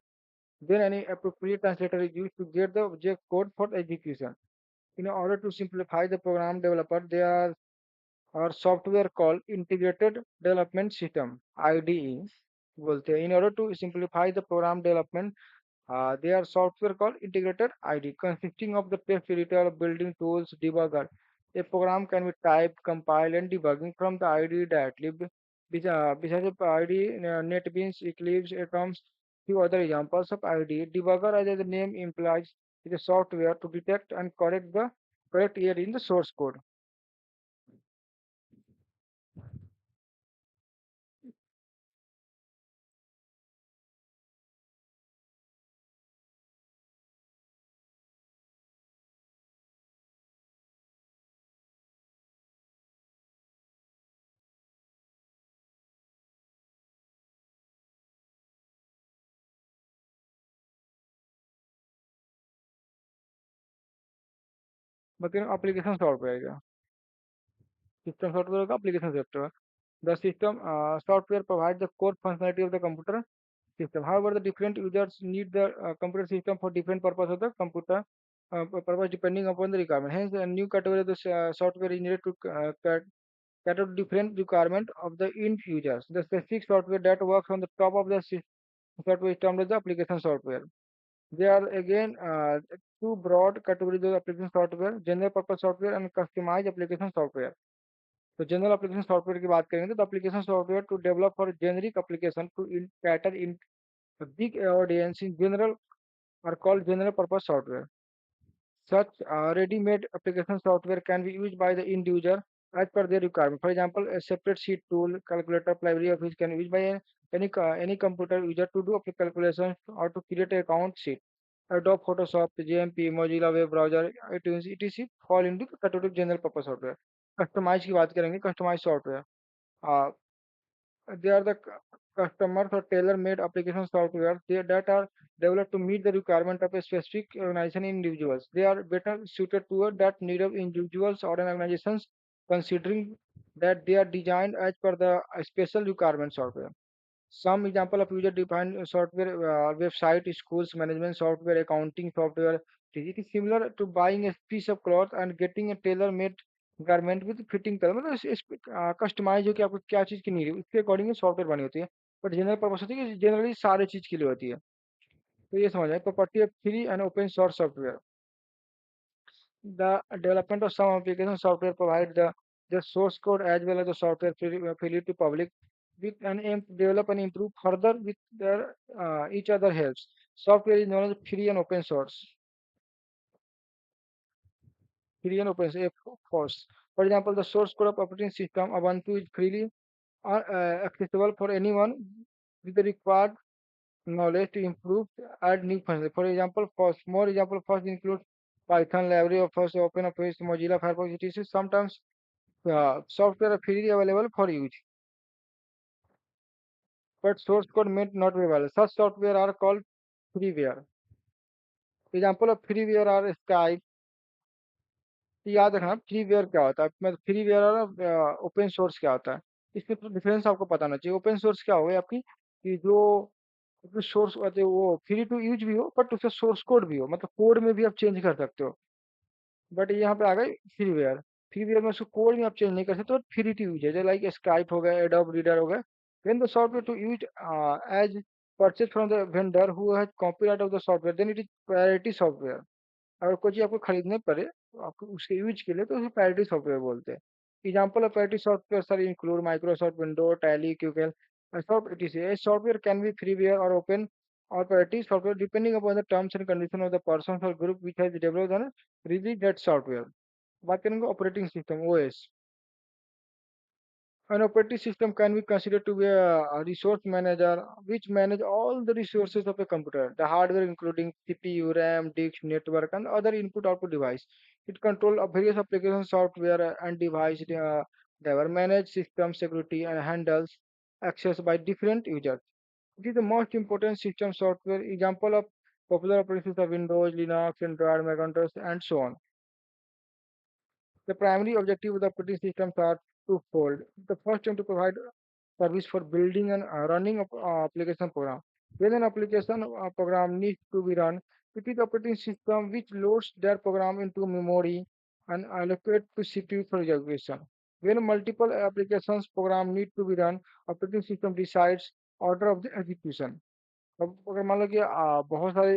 Then any appropriate translator is used to get the object code for execution. In order to simplify the program developer, there are software called Integrated Development System (IDE). बोलते हैं. In order to simplify the program development, there are software called Integrated IDE consisting of the text editor, building tools, debugger. A program can be typed, compiled, and debugging from the IDE directly. Besides the IDE, NetBeans, Eclipse, Atoms, few other examples of IDE. Debugger, as the name implies, is a software to detect and correct the correct error in the source code. मतलब application software का system software का application software. The system software provides the core functionality of the computer system. However, the different users need the computer system for different purpose of the computer purpose depending upon the requirement. Hence, a new category of the software is needed to cater to different requirement of the end users. The specific software that works on the top of the software is termed as the application software. There are again two broad categories of application software: general purpose software and customized application software. तो general application software की बात करेंगे तो application software to develop for generic application to cater in big audience in general are called general purpose software. Such ready-made application software can be used by the end user as per their requirement. For example, a separate sheet tool, calculator, library of which can be used by any computer user to do calculations or to create an account sheet. Adobe Photoshop, JMP, Mozilla Web Browser, iTunes, etc. fall into the category of general purpose software. Customise की बात करेंगे, customise software they are the customers or tailor-made application software that are developed to meet the requirement of a specific organization individuals. They are better suited to that need of individuals or organizations, considering that they are designed as per the special requirement software. Some example of user-defined software, website, schools, management software, accounting software. It is similar to buying a piece of cloth and getting a tailor-made garment with fitting कर मतलब इस customise हो कि आपको क्या चीज़ की need है उसके अकॉर्डिंग सॉफ्टवेयर बनी होती है बट जनरल पर्पस होती है कि जनरली सारे चीज़ के लिए होती है तो ये समझ आए property of free and open source software the development of some application software provide the source code as well as the software freely to public with an aim to develop and improve further with their each other helps. Software is known as free and open source. Free and open source. For example, the source code of operating system Ubuntu is freely accessible for anyone with the required knowledge to improve add new functions. For example, first more example first include Python library of first OpenOffice, Mozilla Firefox, etc. Sometimes software are freely available for use, but source code may not be available. Such software are called freeware. Example of freeware are Skype. याद रखना freeware क्या होता है मतलब freeware और open source क्या होता है इसमें तो डिफरेंस आपको पता होना चाहिए ओपन सोर्स क्या होगा आपकी कि जो सोर्स होते हैं वो फ्री टू यूज भी हो बट उसका सोर्स कोड भी हो मतलब कोड में भी आप चेंज कर सकते हो बट यहाँ पे आ गए फ्रीवेयर फ्रीवेयर में उसको कोड में आप चेंज नहीं कर सकते और फ्री टू यूज है जैसे लाइक स्काइप हो गया एडोब रीडर हो गया when the software to use as purchased from the vendor who has copyright of the software then it is priority software अगर कोई चीज़ आपको खरीदने पड़े तो आपको उसके यूज के लिए तो उसे प्रायोरिटी सॉफ्टवेयर बोलते हैं example of proprietary softwares include Microsoft window Tally Quick Heal soft etc. A software can be freeware or open or priority software depending upon the terms and conditions of the person or group which has developed and released that software. बात करेंगे operating system OS an operating system can be considered to be a resource manager which manage all the resources of a computer, the hardware including CPU, RAM, disk, network, and other input-output device. It controls various application software and device that are manage system security and handles access by different users. It is the most important system software example of popular operating system Windows, Linux, Android, Macintosh, and so on. The primary objective of the operating systems are twofold. The first is to provide service for building and running of application program. When an application program needs to be run, it is the operating system which loads that program into memory and allocate to CPU for execution. When multiple applications program need to be run, operating system decides order of the execution. अब अगर मान लो कि बहुत सारे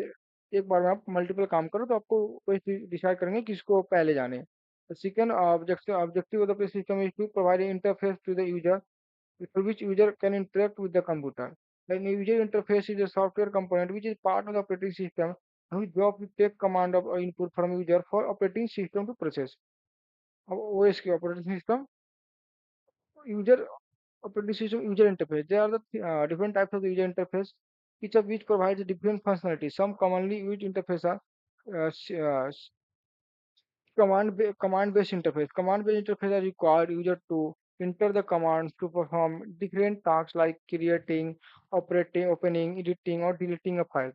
एक बार में आप multiple काम करो तो आपको कोई डिसाइड करेंगे किसको पहले जाने The second objective of the system is to provide an interface to the user through which user can interact with the computer. The user interface is a software component which is part of the operating system and whose job to take command of or input from user for operating system to process. अब OS की operating system user operating system user interface. There are the different types of the user interface, each of which provides different functionality. Some commonly used interface are command-based interface. Command-based interface are required user to enter the commands to perform different tasks like creating, operating, opening, editing, or deleting a file.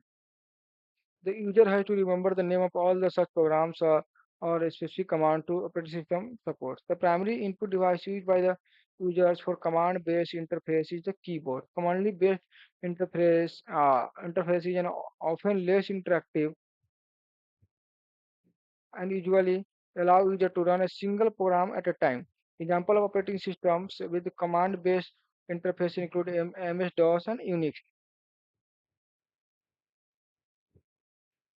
The user has to remember the name of all the such programs or a specific command to operating system supports. The primary input device used by the users for command-based interface is the keyboard. Command-based interface is an often less interactive and usually allow user to run a single program at a time. Example of operating systems with command-based interface include MS-DOS and Unix.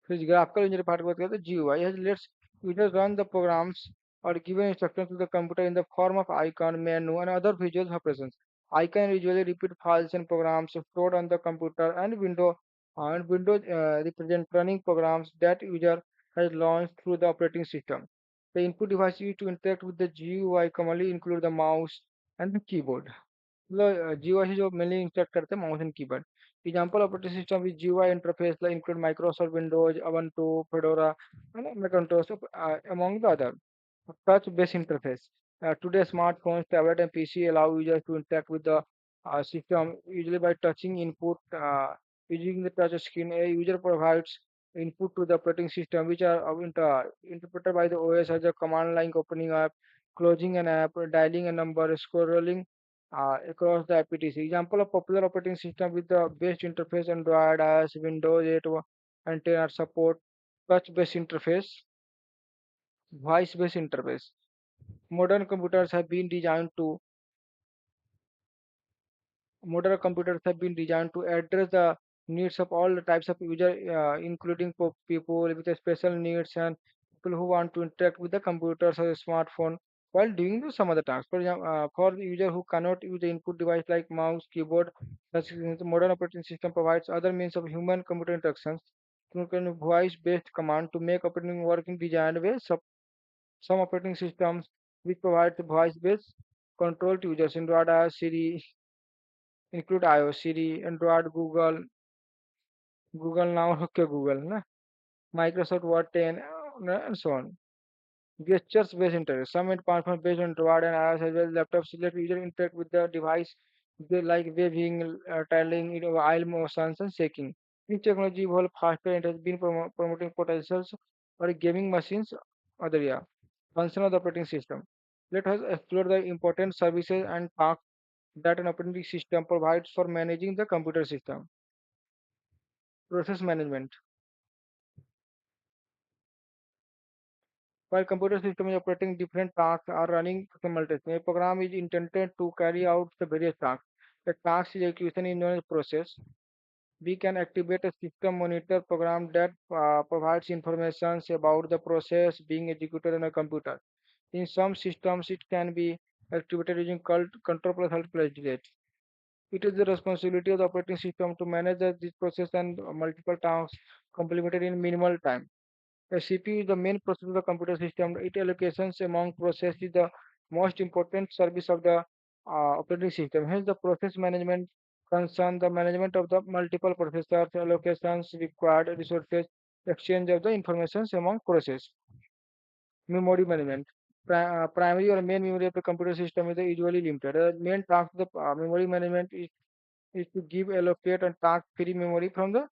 So graphical engineering part of the GUI has lets users run the programs or given instructions to the computer in the form of icon, menu, and other visual operations. Icon usually repeat files and programs stored on the computer and Windows represent running programs that user has launched through the operating system. The input device used to interact with the GUI commonly include the mouse and the keyboard. मतलब GUI से जो mainly interact करते हैं mouse and keyboard. Example operating system with GUI interface like include Microsoft Windows, Ubuntu, Fedora, and Macintosh, among the other. Touch-based interface. Today, smartphones, tablet, and PC allow users to interact with the system usually by touching input. Using the touch screen, a user provides input to the operating system, which are interpreted by the OS as a command line opening app, closing an app, dialing a number, scrolling across the IPTC. Example of popular operating system with the best interface Android, iOS, Windows 8, and 10 are support touch-based interface, voice-based interface. Modern computers have been designed to Modern computers have been designed to address the needs of all the types of user, including people with special needs and people who want to interact with the computers or the smartphone while doing some other tasks. For example, for the user who cannot use the input device like mouse, keyboard, the modern operating system provides other means of human-computer interactions, including voice-based command to make operating work in designed way. Some operating systems which provide voice-based control to users, Android, iOS, Siri, include iOS, Siri, Android, Google Now, okay, Google, na? Microsoft Word 10, and so on. Gestures based interface. Some smartphones based on Android and iOS as well. Laptops let user interact with the device. They like waving, tiling, eye motions, and shaking. This technology evolved faster and has been promoting potentials for gaming machines. Other yeah. Function of the operating system. Let us explore the important services and tasks that an operating system provides for managing the computer system. Process management. While computer system is operating, different tasks are running simultaneously. A program is intended to carry out the various tasks. The task execution is known as process. We can activate a system monitor program that provides information about the process being executed on a computer. In some systems, it can be activated using control plus alt plus delete. It is the responsibility of the operating system to manage this process and multiple tasks completed in minimal time. The CPU is the main processor of the computer system. Its allocations among processes is the most important service of the operating system. Hence, the process management concern the management of the multiple processors, allocations, required resources, exchange of the information among processes. Memory management. Primary or main memory of the computer system is usually limited. The main task of the memory management is to give, allocate, and task-free memory from the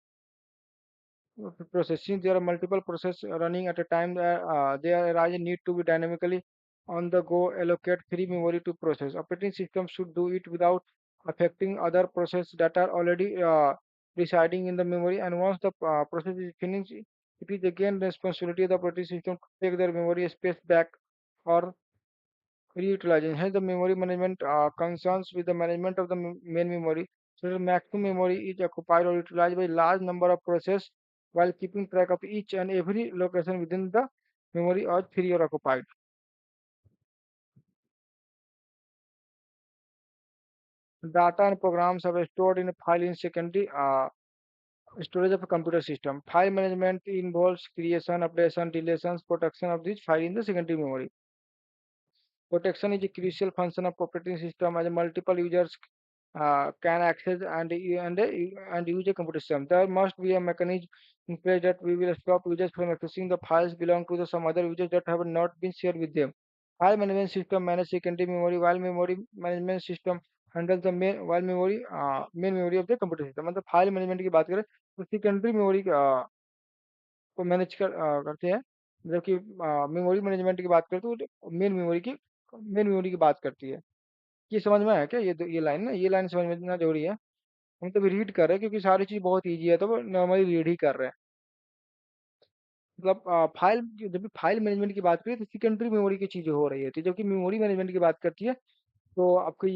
process. Since there are multiple processes running at a time, they arise need to be dynamically on the go allocate free memory to process. Operating system should do it without affecting other processes that are already residing in the memory. And once the process is finished, it is again responsibility of the operating system to take their memory space back or reutilization. Hence, the memory management concerns with the management of the main memory. So, the maximum memory is occupied or utilized by large number of processes while keeping track of each and every location within the memory or free or occupied. Data and programs are stored in a file in secondary storage of a computer system. File management involves creation, updation, deletions, protection of this file in the secondary memory. Protection is a crucial function of operating system as multiple users can access and use a computer system. There must be a mechanism in place that we will stop users from accessing the files belong to some other users that have not been shared with them. File management system manage secondary memory while memory management system handles the main memory of the computer system. मतलब file management की बात करें तो secondary memory को manage करते हैं, जबकि memory management की बात करें तो मेन मेमोरी की बात करती है. ये समझ में आया क्या? ये लाइन ना, ये लाइन समझना जरूरी है. हम तो रीड कर रहे हैं क्योंकि सारी चीज बहुत इजी है, तो वो नॉर्मली रीड ही कर रहे हैं. मतलब जब भी फाइल मैनेजमेंट की बात करें तो सेकेंडरी मेमोरी की चीजें हो रही होती है, जबकि मेमोरी मैनेजमेंट की बात करती है तो आपको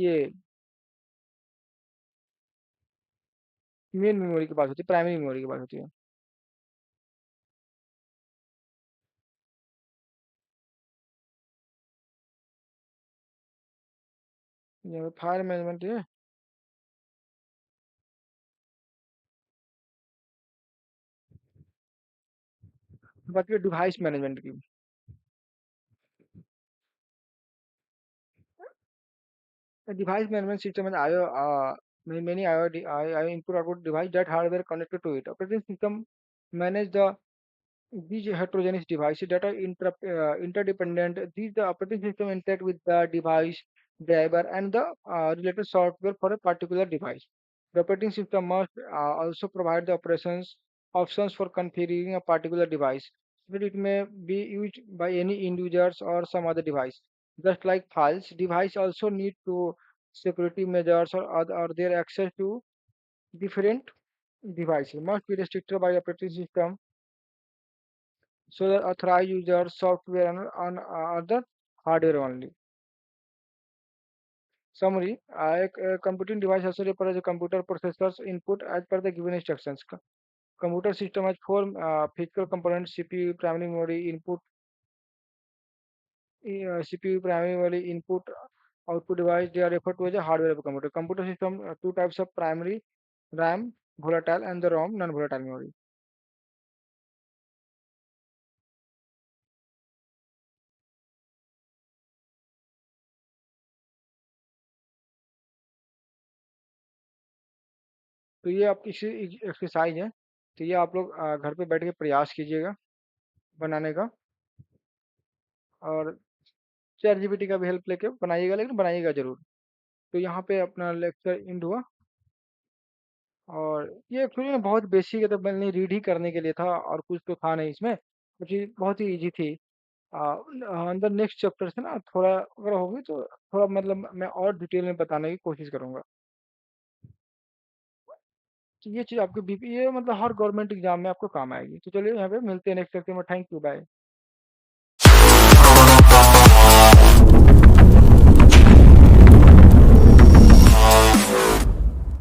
मेन मेमोरी की बात होती है, प्राइमरी मेमोरी की बात होती है. ये फाइल मैनेजमेंट है. बाकी डिवाइस मैनेजमेंट की. A device management system is IO, many IO input output device that hardware connected to it. Operating system manage these heterogeneous devices that are interdependent. These the operating system interact with the device driver and the related software for a particular device. The operating system must also provide the operations options for configuring a particular device so that it may be used by any end users or some other device. Just like files, device also need to security measures or their access to different devices must be restricted by operating system so that authorized users, software, and on other hardware only. Summary: a computing device also refers to computer processor's input as per the given instructions. Computer system has four physical components: CPU, primary memory, CPU, primary memory, input, output device. They are referred to as a hardware of a computer. Computer system two types of primary: RAM, volatile, and the ROM, non-volatile memory. तो ये आपकी exercise है। तो ये आप लोग घर पे बैठ के प्रयास कीजिएगा बनाने का, और चैट जीपीटी का भी हेल्प लेके बनाइएगा, लेकिन बनाइएगा जरूर। तो यहाँ पे अपना लेक्चर एंड हुआ। और ये एक्चुअली ना बहुत बेसिक है, तो मैंने रीड ही करने के लिए था, और कुछ तो था नहीं इसमें, कुछ बहुत ही इजी थी। अंदर नेक्स्ट चैप्टर से ना थोड़ा अगर होगी तो थोड़ा मतलब मैं और डिटेल में बताने की कोशिश करूंगा। तो ये चीज़ आपको बीपी ये मतलब हर गवर्नमेंट एग्जाम में आपको काम आएगी। तो चलिए यहाँ पे मिलते हैं नेक्स्ट लेक्चर में। Thank you, bye.